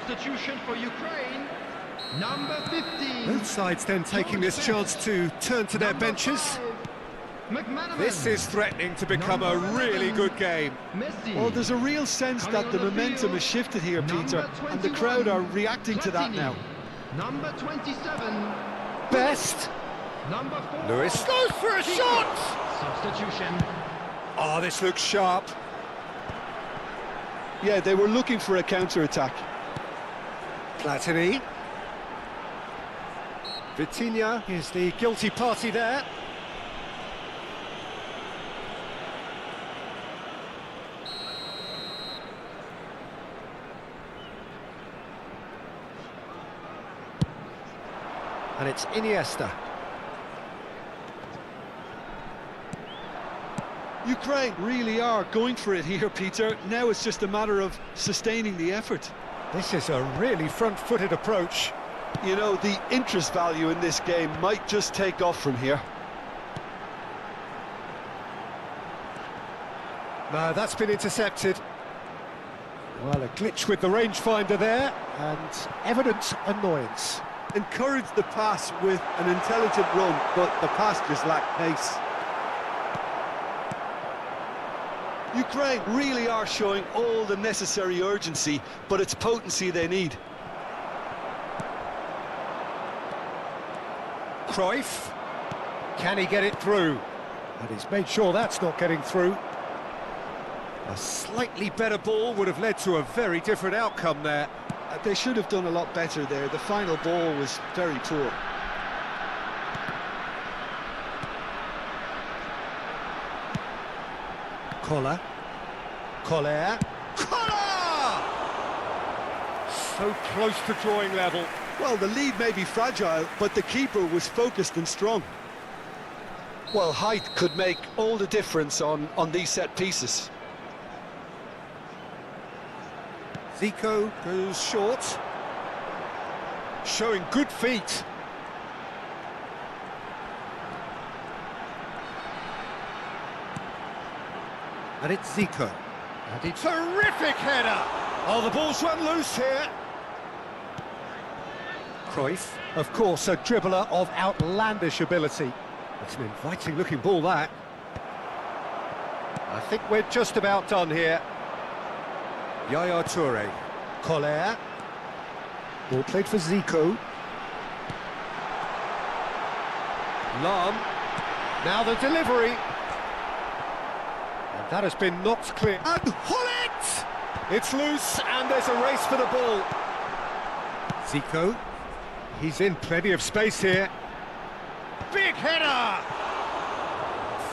Substitution for Ukraine, number 15. Both sides then taking this chance to turn to their benches. This is threatening to become a really good game. Well, there's a real sense that the momentum has shifted here, Peter, and the crowd are reacting to that now. Number 27. Best. Number 4. Lewis goes for a shot! Substitution. Oh, this looks sharp. Yeah, they were looking for a counter-attack. Platini. Vitinha is the guilty party there. And it's Iniesta. Ukraine really are going for it here, Peter. Now it's just a matter of sustaining the effort. This is a really front-footed approach. You know, the interest value in this game might just take off from here. No, that's been intercepted. Well, a glitch with the rangefinder there, and evident annoyance. Encourage the pass with an intelligent run, but the pass just lacked pace. Ukraine really are showing all the necessary urgency, but it's potency they need. Cruyff, can he get it through? And he's made sure that's not getting through. A slightly better ball would have led to a very different outcome there. They should have done a lot better there. The final ball was very poor. Collar. Collar. Collar! So close to drawing level. Well, the lead may be fragile, but the keeper was focused and strong. Well, height could make all the difference on these set pieces. Zico goes short. Showing good feet. And it's Zico. And it's terrific header! Oh, the ball's run loose here. Cruyff, of course, a dribbler of outlandish ability. It's an inviting looking ball, that. I think we're just about done here. Yaya Toure. Collar. Ball played for Zico. Lam. Now the delivery. And that has been knocked clear. And Hullet! It's loose, and there's a race for the ball. Zico. He's in plenty of space here. Big header!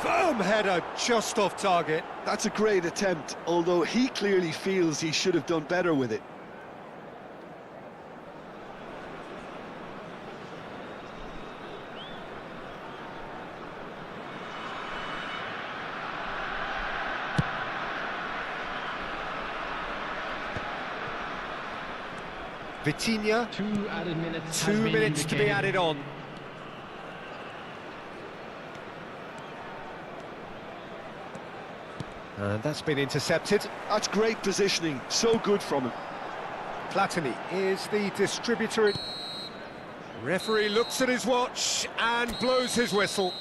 Firm header, just off target. That's a great attempt, although he clearly feels he should have done better with it. Vitinha. 2 added minutes. 2 minutes to be added on. And that's been intercepted. That's great positioning, so good from him. Platini is the distributor. Referee looks at his watch and blows his whistle.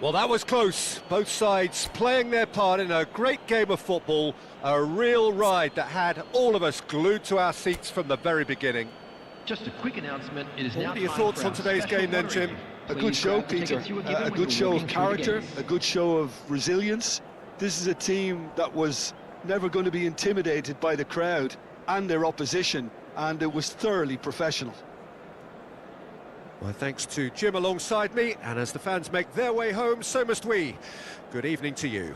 Well, that was close. Both sides playing their part in a great game of football. A real ride that had all of us glued to our seats from the very beginning. Just a quick announcement. It is now What are your time thoughts for on our today's special game then, Jim? A Please good show, grab the Peter. tickets you were given A when good you show were of looking through the character, games. a good show of resilience. This is a team that was never going to be intimidated by the crowd and their opposition, and it was thoroughly professional. My thanks to Jim alongside me, and as the fans make their way home, so must we. Good evening to you.